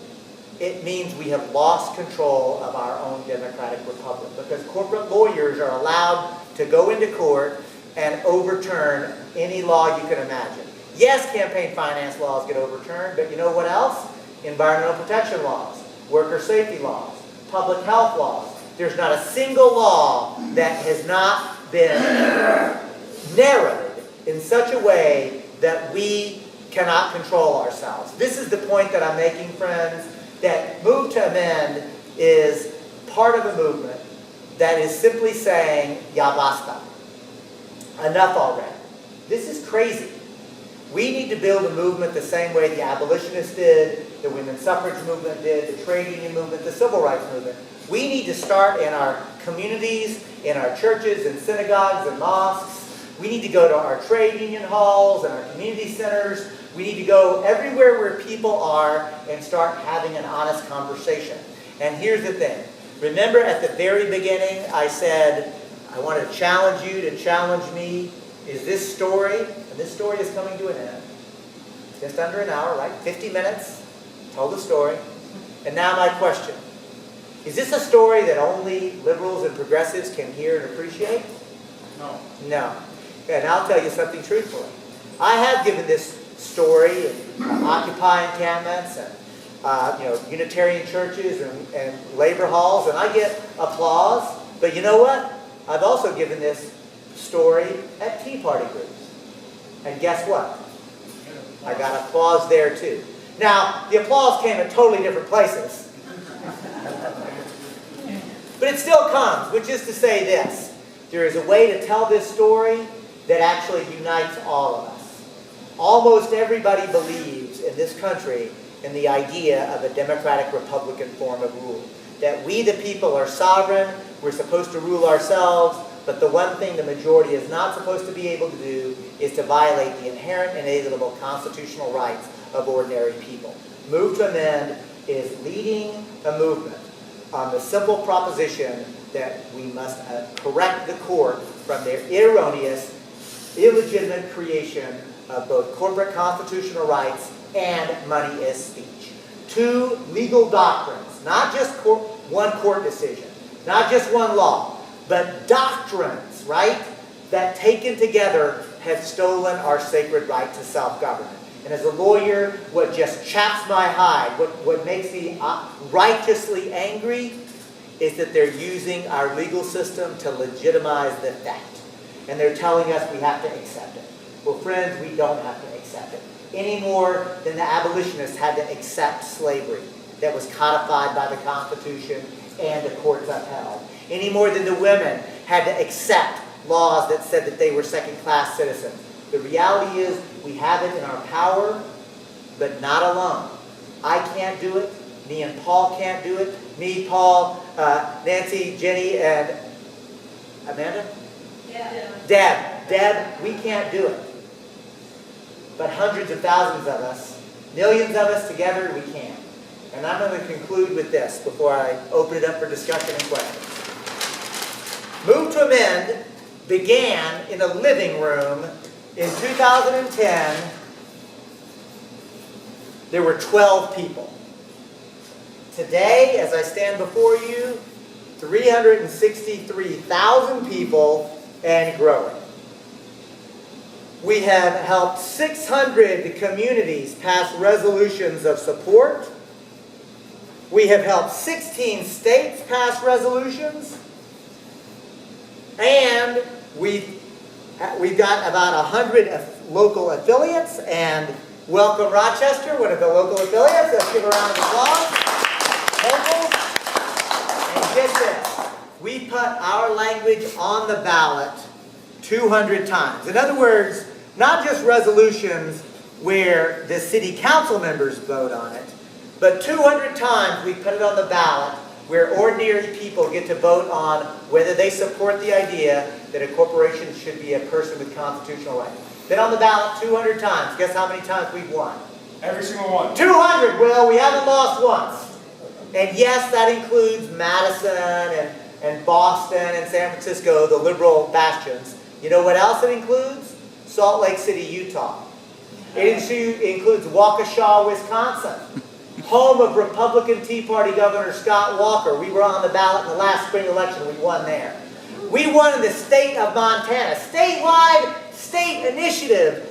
it means we have lost control of our own democratic republic, because corporate lawyers are allowed to go into court and overturn any law you can imagine. Yes, campaign finance laws get overturned, but you know what else? Environmental protection laws, worker safety laws, public health laws. There's not a single law that has not been narrowed in such a way that we cannot control ourselves. This is the point that I'm making, friends, that Move to Amend is part of a movement that is simply saying, ya basta. Enough already. This is crazy. We need to build a movement the same way the abolitionists did, the women's suffrage movement did, the trade union movement, the civil rights movement. We need to start in our communities, in our churches and synagogues and mosques. We need to go to our trade union halls and our community centers. We need to go everywhere where people are and start having an honest conversation. And here's the thing. Remember at the very beginning I said, I want to challenge you to challenge me. Is this story, and this story is coming to an end. Just under an hour, right? 50 minutes, told the story. And now my question. Is this a story that only liberals and progressives can hear and appreciate?
No.
No. And I'll tell you something truthfully. I have given this story in Occupy encampments and Unitarian churches and labor halls, and I get applause. But you know what? I've also given this story at Tea Party groups. And guess what? I got applause there too. Now, the applause came at totally different places. But it still comes, which is to say this. There is a way to tell this story that actually unites all of us. Almost everybody believes in this country in the idea of a democratic republican form of rule. That we the people are sovereign, we're supposed to rule ourselves, but the one thing the majority is not supposed to be able to do is to violate the inherent inalienable constitutional rights of ordinary people. Move to Amend is leading a movement on the simple proposition that we must correct the court from their erroneous, illegitimate creation of both corporate constitutional rights and money as speech. Two legal doctrines, not just one court decision, not just one law, but doctrines, right, that taken together have stolen our sacred right to self-government. And as a lawyer, what just chaps my hide, what makes me righteously angry, is that they're using our legal system to legitimize the theft. And they're telling us we have to accept it. Well, friends, we don't have to accept it. Any more than the abolitionists had to accept slavery that was codified by the Constitution and the courts upheld. Any more than the women had to accept laws that said that they were second-class citizens. The reality is we have it in our power, but not alone. I can't do it. Me and Paul can't do it. Me, Paul, Nancy, Jenny, and Amanda? Deb, we can't do it. But hundreds of thousands of us, millions of us together, we can. And I'm going to conclude with this before I open it up for discussion and questions. Move to Amend began in a living room in 2010. There were 12 people. Today, as I stand before you, 363,000 people and growing. We have helped 600 communities pass resolutions of support. We have helped 16 states pass resolutions. And we've got about 100 local affiliates. And welcome Rochester, one of the local affiliates. Let's give a round of applause. Locals. And get this. We put our language on the ballot 200 times. In other words, not just resolutions where the city council members vote on it, but 200 times we put it on the ballot where ordinary people get to vote on whether they support the idea that a corporation should be a person with constitutional rights. Been on the ballot 200 times. Guess how many times we've won?
Every single one. 200!
Well, we haven't lost once. And yes, that includes Madison and Boston and San Francisco, the liberal bastions. You know what else it includes? Salt Lake City, Utah. It includes Waukesha, Wisconsin, home of Republican Tea Party Governor Scott Walker. We were on the ballot in the last spring election. We won there. We won in the state of Montana. Statewide, state initiative.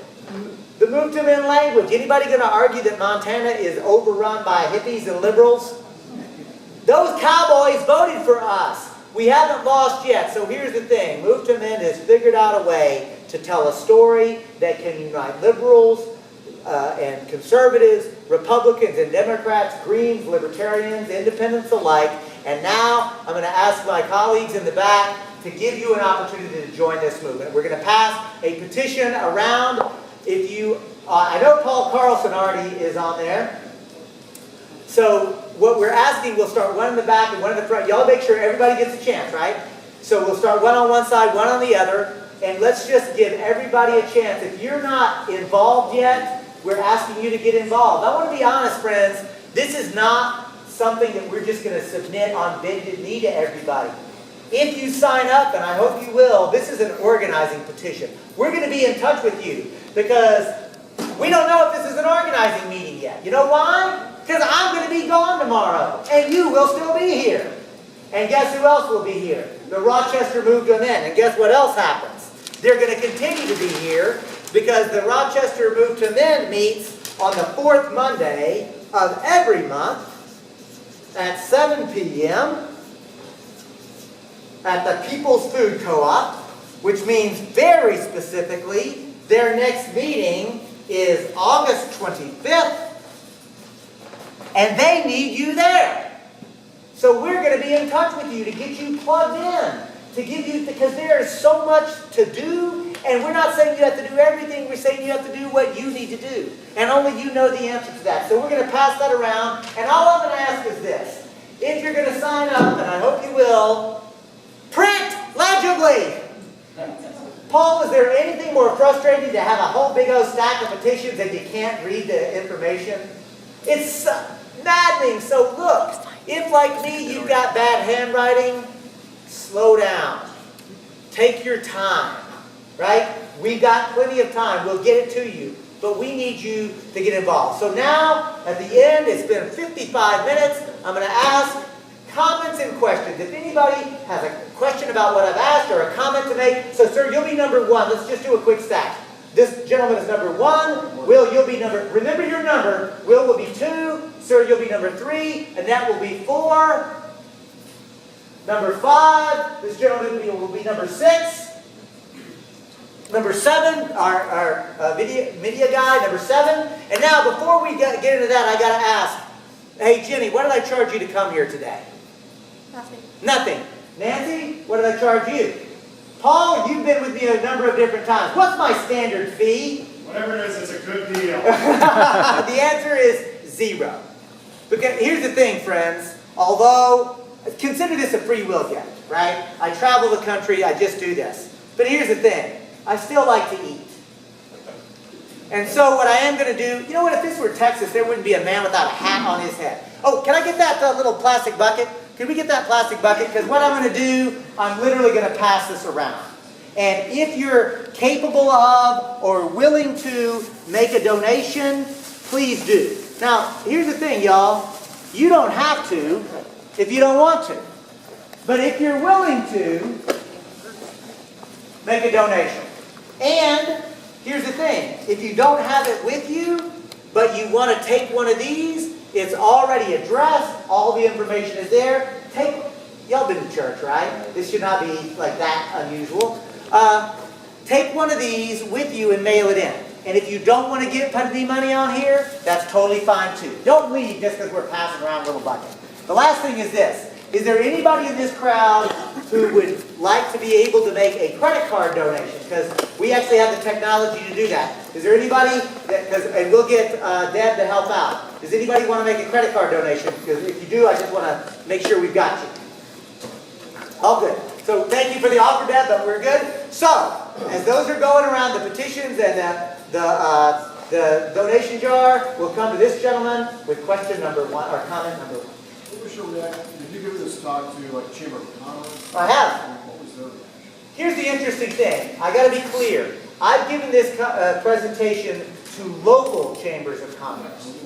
The Move to Amend language. Anybody going to argue that Montana is overrun by hippies and liberals? Those cowboys voted for us. We haven't lost yet. So here's the thing. Move to Amend has figured out a way to tell a story that can unite liberals and conservatives, Republicans and Democrats, Greens, Libertarians, Independents alike. And now I'm going to ask my colleagues in the back to give you an opportunity to join this movement. We're going to pass a petition around. If you I know Paul Carlson already is on there. So what we're asking, we'll start one in the back and one in the front. Y'all make sure everybody gets a chance, right? So we'll start one on one side, one on the other. And let's just give everybody a chance. If you're not involved yet, we're asking you to get involved. I want to be honest, friends. This is not something that we're just going to submit on bended knee to everybody. If you sign up, and I hope you will, this is an organizing petition. We're going to be in touch with you because we don't know if this is an organizing meeting yet. You know why? Because I'm going to be gone tomorrow, and you will still be here. And guess who else will be here? The Rochester Move to Men. And guess what else happens? They're going to continue to be here because the Rochester Move to Men meets on the fourth Monday of every month at 7 p.m. at the People's Food Co-op, which means very specifically their next meeting is August 25th, and they need you there. So we're going to be in touch with you to get you plugged in, to give you, because there is so much to do, and we're not saying you have to do everything, we're saying you have to do what you need to do. And only you know the answer to that. So we're going to pass that around, and all I'm going to ask is this. If you're going to sign up, and I hope you will, print legibly. Paul, is there anything more frustrating to have a whole big old stack of petitions and you can't read the information? It's maddening. So look, if like me you've got bad handwriting, slow down. Take your time, right? We've got plenty of time. We'll get it to you. But we need you to get involved. So now, at the end, it's been 55 minutes. I'm going to ask comments and questions. If anybody has a question about what I've asked or a comment to make, so sir, you'll be number 1. Let's just do a quick stack. This gentleman is number 1. Will, you'll be number, remember your number. Will be 2. Sir, you'll be number 3. Annette will be 4. Number 5. This gentleman will be number 6. Number 7, our media guy, number 7. And now, before we get into that, I got to ask, hey, Jenny, what did I charge you to come here today?
Nothing.
Nothing. Nancy, what did I charge you? Paul, you've been with me a number of different times. What's my standard fee?
Whatever it is, it's a good deal.
The answer is 0. Because here's the thing, friends. Although, consider this a free will gift, right? I travel the country, I just do this. But here's the thing. I still like to eat. And so what I am going to do, you know what, if this were Texas, there wouldn't be a man without a hat on his head. Oh, can I get that little plastic bucket? Can we get that plastic bucket? Because what I'm going to do, I'm literally going to pass this around. And if you're capable of or willing to make a donation, please do. Now, here's the thing, y'all. You don't have to if you don't want to. But if you're willing to, make a donation. And here's the thing. If you don't have it with you, but you want to take one of these, it's already addressed. All the information is there. Y'all been to church, right? This should not be like that unusual. Take one of these with you and mail it in. And if you don't want to put any money on here, that's totally fine too. Don't leave just because we're passing around a little bucket. The last thing is this. Is there anybody in this crowd who would like to be able to make a credit card donation? Because we actually have the technology to do that. Is there anybody, and we'll get Deb to help out. Does anybody want to make a credit card donation? Because if you do, I just want to make sure we've got you. All good. So thank you for the offer, Deb, but we're good. So, as those are going around, the petitions and the donation jar, we'll come to this gentleman with question number 1, or comment number 1.
What was your reaction? Did you give this talk to Chamber of Commerce?
I have.
What was their reaction?
Here's the interesting thing. I got to be clear. I've given this presentation to local chambers of commerce.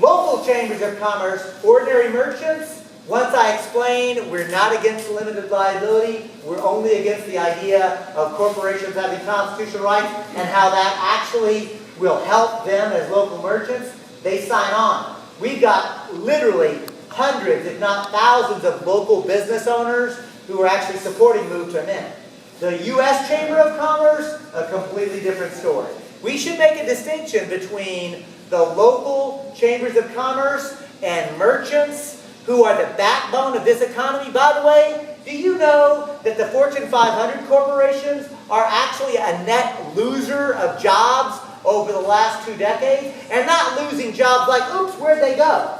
Local chambers of commerce, ordinary merchants. Once I explain, we're not against limited liability. We're only against the idea of corporations having constitutional rights and how that actually will help them as local merchants. They sign on. We've got literally hundreds, if not thousands, of local business owners who are actually supporting Move to Men. The U.S. Chamber of Commerce, a completely different story. We should make a distinction between the local chambers of commerce and merchants who are the backbone of this economy. By the way, do you know that the Fortune 500 corporations are actually a net loser of jobs over the last 2 decades, and not losing jobs like, oops, where'd they go?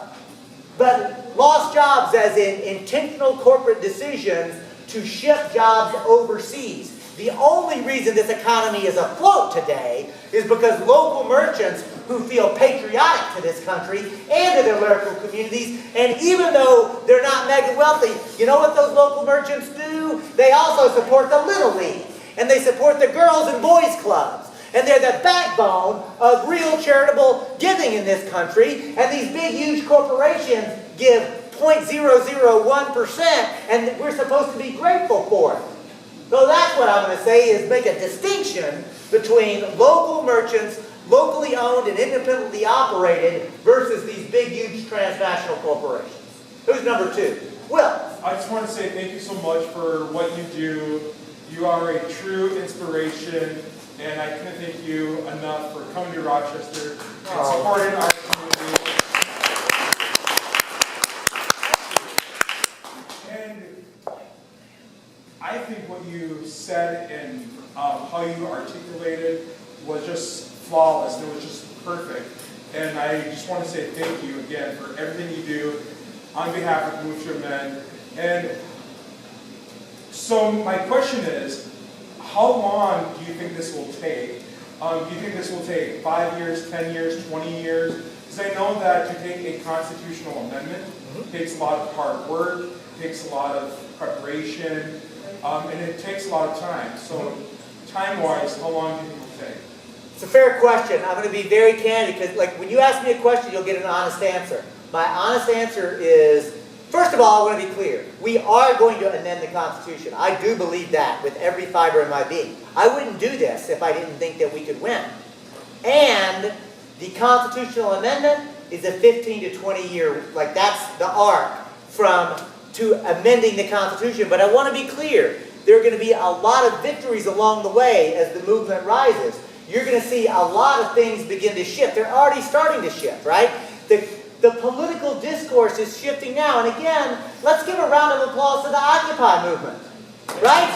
But lost jobs as in intentional corporate decisions to ship jobs overseas. The only reason this economy is afloat today is because local merchants who feel patriotic to this country and to their local communities, and even though they're not mega wealthy, you know what those local merchants do? They also support the Little League, and they support the girls and boys clubs, and they're the backbone of real charitable giving in this country, and these big, huge corporations give 0.001%, and we're supposed to be grateful for it. So that's what I'm going to say, is make a distinction between local merchants, locally owned and independently operated, versus these big, huge transnational corporations. Who's number 2? Will.
I just want to say thank you so much for what you do. You are a true inspiration, and I couldn't thank you enough for coming to Rochester and supporting our community. And I think what you said and how you articulated was just flawless. It was just perfect. And I just want to say thank you again for everything you do on behalf of Move to Amend. And so my question is, how long do you think this will take? Do you think this will take 5 years, 10 years, 20 years? Because I know that to take a constitutional amendment takes a lot of hard work, takes a lot of preparation, and it takes a lot of time. So time-wise, how long do you think it will take?
It's a fair question. I'm going to be very candid, because like when you ask me a question, you'll get an honest answer. My honest answer is, first of all, I want to be clear. We are going to amend the Constitution. I do believe that with every fiber in my being. I wouldn't do this if I didn't think that we could win. And the constitutional amendment is a 15 to 20 year, like that's the arc to amending the Constitution. But I want to be clear. There are going to be a lot of victories along the way as the movement rises. You're going to see a lot of things begin to shift. They're already starting to shift, right? The political discourse is shifting now. And again, let's give a round of applause to the Occupy movement, right?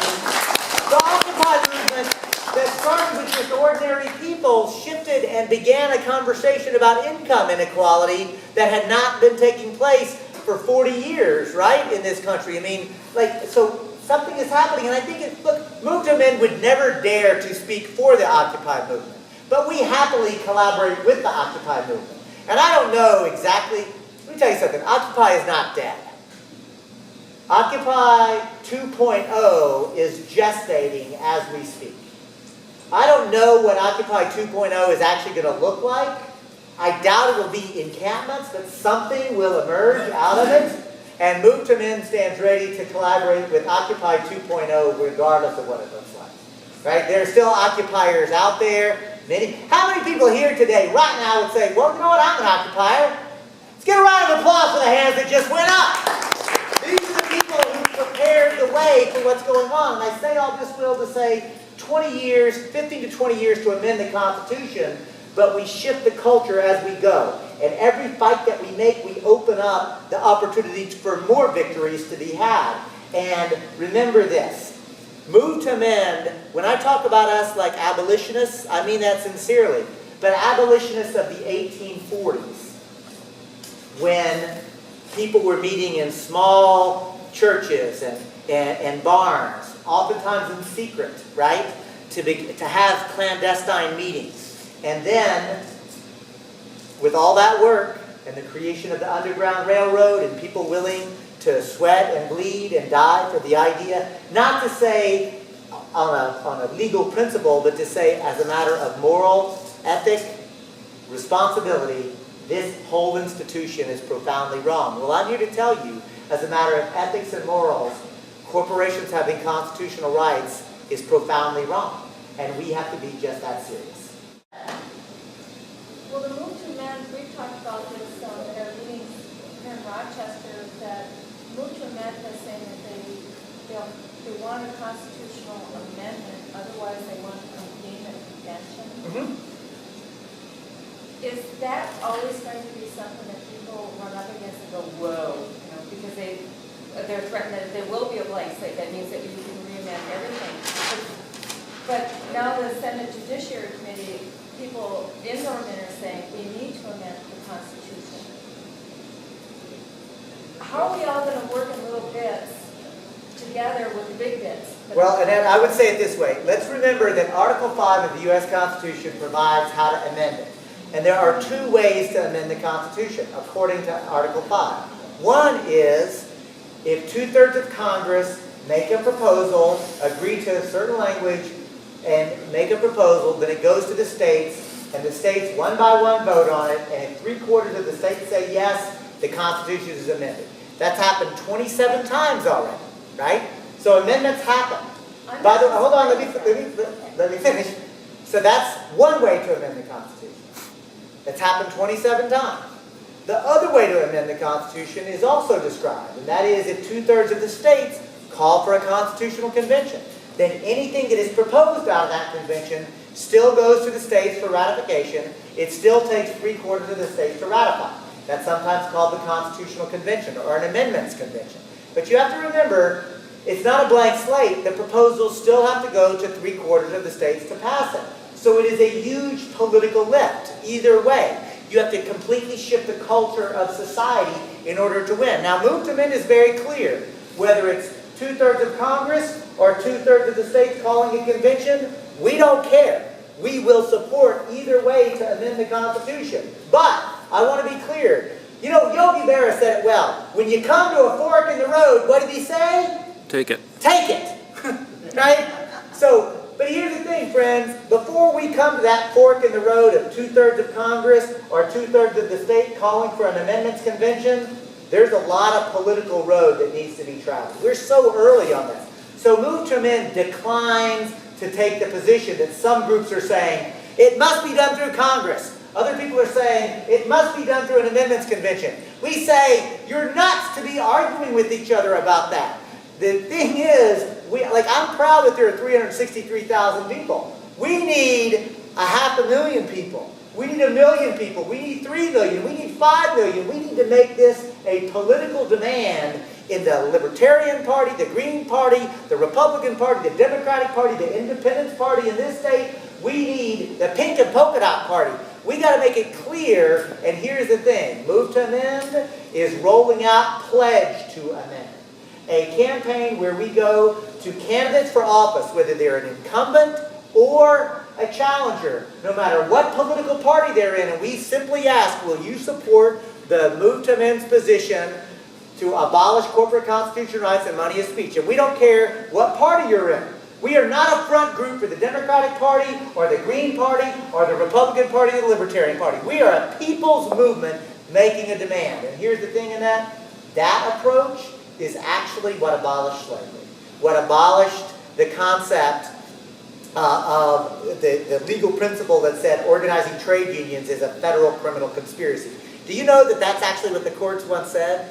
The Occupy movement that started with just ordinary people shifted and began a conversation about income inequality that had not been taking place for 40 years, right, in this country. I mean, like, so something is happening, and I think look, Move to Amend would never dare to speak for the Occupy movement, but we happily collaborate with the Occupy movement. And I don't know exactly, let me tell you something, Occupy is not dead. Occupy 2.0 is gestating as we speak. I don't know what Occupy 2.0 is actually going to look like. I doubt it will be encampments, but something will emerge out of it. And Move to Amend stands ready to collaborate with Occupy 2.0 regardless of what it looks like. Right? There are still occupiers out there. How many people here today, right now, would say, well, you know what, I'm an occupier. Let's get a round of applause for the hands that just went up. These are the people who prepared the way for what's going on. And I say all this, Will, to say 20 years, 15 to 20 years to amend the Constitution, but we shift the culture as we go. And every fight that we make, we open up the opportunity for more victories to be had. And remember this. Move to Amend, when I talk about us like abolitionists, I mean that sincerely. But abolitionists of the 1840s, when people were meeting in small churches and barns, oftentimes in secret, right? To have clandestine meetings. And then, with all that work and the creation of the Underground Railroad and people willing to sweat and bleed and die for the idea, not to say on a legal principle, but to say as a matter of moral, ethic, responsibility, this whole institution is profoundly wrong. Well, I'm here to tell you, as a matter of ethics and morals, corporations having constitutional rights is profoundly wrong. And we have to be just that serious.
Well, the Move to Amend, we've talked about this at our meetings here in Rochester, that Move to Amend is saying that they want a constitutional amendment, otherwise they want to convene a convention.
Mm-hmm.
Is that always going to be something that people run up against and go, whoa, because they're threatened that there will be a blank slate. That means that you can re-amend everything. But now the Senate Judiciary Committee, people how are we all gonna work in little bits together with the big bits?
Well, and then I would say it this way. Let's remember that Article 5 of the U.S. Constitution provides how to amend it. And there are two ways to amend the Constitution, according to Article 5. One is if 2/3 of Congress make a proposal, agree to a certain language, and make a proposal, then it goes to the states, and the states one by one vote on it, and if 3/4 of the states say yes, the Constitution is amended. That's happened 27 times already, right? So amendments happen. By the way, hold on, let me finish. So that's one way to amend the Constitution. It's happened 27 times. The other way to amend the Constitution is also described, and that is if 2/3 of the states call for a constitutional convention. Then anything that is proposed out of that convention still goes to the states for ratification. It still takes 3/4 of the states to ratify. That's sometimes called the Constitutional Convention or an Amendments Convention. But you have to remember, it's not a blank slate. The proposals still have to go to 3/4 of the states to pass it. So it is a huge political lift either way. You have to completely shift the culture of society in order to win. Now, move to amend is very clear. Whether it's 2/3 of Congress or 2/3 of the states calling a convention, we don't care. We will support either way to amend the Constitution. But I want to be clear. You know, Yogi Berra said it well. When you come to a fork in the road, what did he say?
Take it.
Take it. Right? So, but here's the thing, friends. Before we come to that fork in the road of 2/3 of Congress or 2/3 of the state calling for an amendments convention, there's a lot of political road that needs to be traveled. We're so early on this. So move to amend declines to take the position that some groups are saying, it must be done through Congress. Other people are saying, it must be done through an amendments convention. We say, you're nuts to be arguing with each other about that. The thing is, I'm proud that there are 363,000 people. We need 500,000 people. We need 1 million people. We need 3 million. We need 5 million. We need to make this a political demand in the Libertarian Party, the Green Party, the Republican Party, the Democratic Party, the Independence Party in this state. We need the Pink and Polka Dot Party. We got to make it clear, and here's the thing. Move to Amend is rolling out Pledge to Amend, a campaign where we go to candidates for office, whether they're an incumbent or a challenger, no matter what political party they're in, and we simply ask, will you support the Move to Amend's position to abolish corporate constitutional rights and money of speech? And we don't care what party you're in. We are not a front group for the Democratic Party or the Green Party or the Republican Party or the Libertarian Party. We are a people's movement making a demand. And here's the thing in that. That approach is actually what abolished slavery. What abolished the concept of the legal principle that said organizing trade unions is a federal criminal conspiracy. Do you know that that's actually what the courts once said?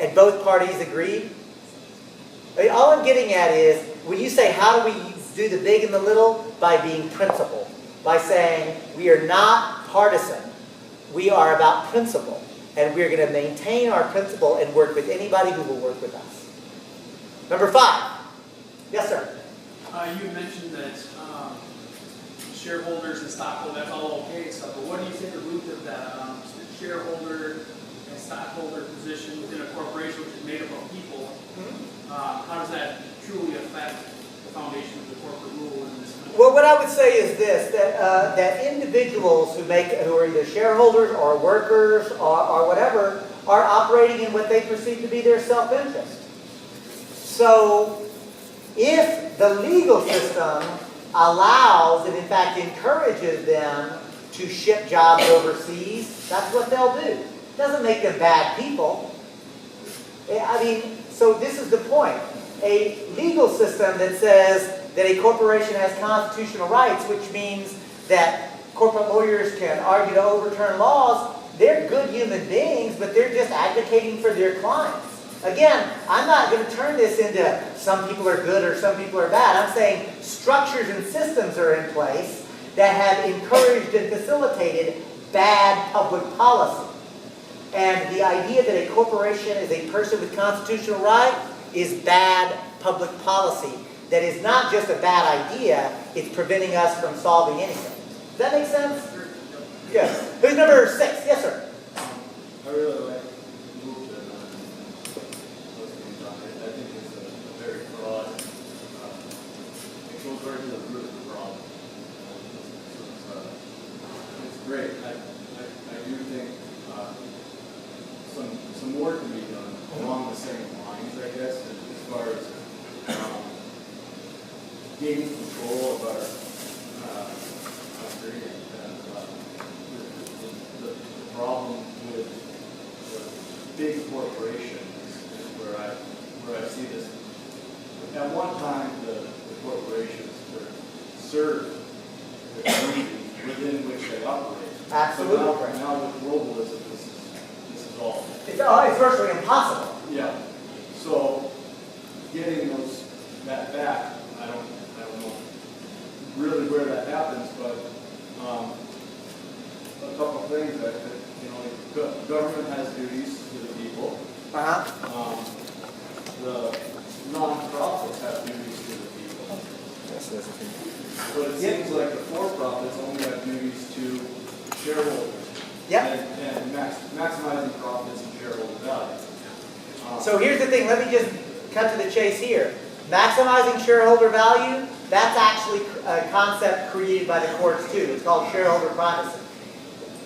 And both parties agreed? All I'm getting at is, when you say, how do we do the big and the little? By being principled. By saying, we are not partisan. We are about principle. And we're going to maintain our principle and work with anybody who will work with us. Number 5. Yes, sir.
You mentioned that shareholders and stockholders, that's all okay and stuff, but what do you think the root of that shareholder and stockholder position within a corporation which is made up of people, how does that truly affect the foundation of the corporate rule in this country?
Well, what I would say is this, that individuals who are either shareholders or workers or whatever are operating in what they perceive to be their self-interest. So, if the legal system allows and in fact encourages them to ship jobs overseas, that's what they'll do. It doesn't make them bad people. I mean, so this is the point. A legal system that says that a corporation has constitutional rights, which means that corporate lawyers can argue to overturn laws, they're good human beings, but they're just advocating for their clients. Again, I'm not going to turn this into some people are good or some people are bad. I'm saying structures and systems are in place that have encouraged and facilitated bad public policy. And the idea that a corporation is a person with constitutional right is bad public policy. That is not just a bad idea, it's preventing us from solving anything. Does that make sense? Good. Who's number 6? Yes, sir.
I really like move to great. I do think some work can be done along the same lines, I guess, as far as gaining control of our country and the problem with the big corporations is where I see this. At one time, the corporations were served the communities within which they operate.
Absolutely.
But now with globalism, this is all.
It's virtually impossible.
Yeah. So getting that back, I don't know really where that happens, but a couple of things that government has duties to the people. The non-profits have duties to the people. But it seems like the for-profits only have duties to shareholders.
Yep.
And maximizing profits and shareholder value.
So here's the thing, let me just cut to the chase here. Maximizing shareholder value, that's actually a concept created by the courts too. It's called shareholder primacy.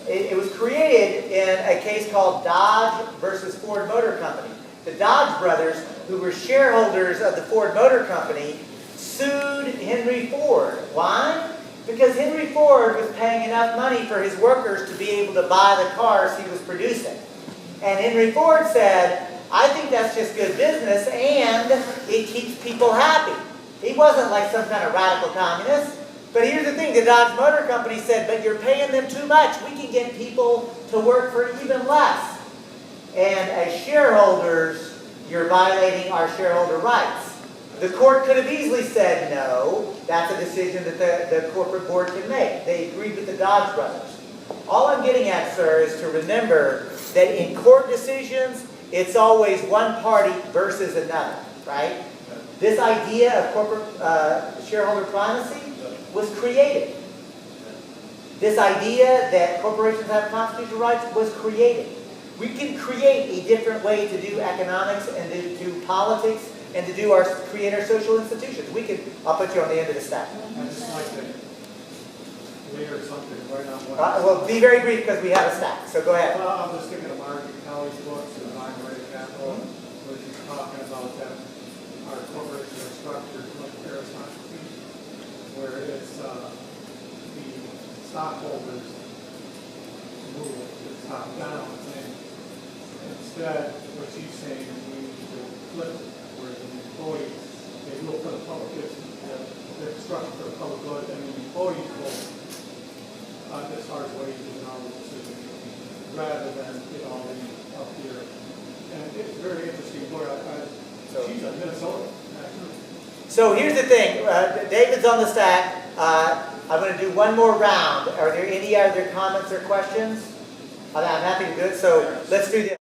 It was created in a case called Dodge versus Ford Motor Company. The Dodge brothers, who were shareholders of the Ford Motor Company, sued Henry Ford. Why? Because Henry Ford was paying enough money for his workers to be able to buy the cars he was producing. And Henry Ford said, I think that's just good business and it keeps people happy. He wasn't like some kind of radical communist. But here's the thing, the Dodge Motor Company said, but you're paying them too much. We can get people to work for even less. And as shareholders, you're violating our shareholder rights. The court could have easily said no. That's a decision that the corporate board can make. They agreed with the Dodge brothers. All I'm getting at, sir, is to remember that in court decisions, it's always one party versus another, right? This idea of corporate shareholder primacy was created. This idea that corporations have constitutional rights was created. We can create a different way to do economics and to do politics and to create our social institutions. I'll put you on the end of the stack.
I just like to layer something right on what.
Well, be very brief because we have a stack, so go ahead.
Well, I'm just thinking of Margaret Kelly's books and minority capital, where she's talking about that our corporations are structured like aristocracy, where it's the stockholders move the top down, and instead, what she's saying is we need to flip it, where the employees, they will for the public good, they're structured for the public good, and the employees will, as far as wages and all those decisions, rather than it all being up here. And it's very interesting where she's in Minnesota, actually.
So here's the thing. David's on the stack. I'm going to do one more round. Are there any other comments or questions? I'm happy to do it. So let's do this.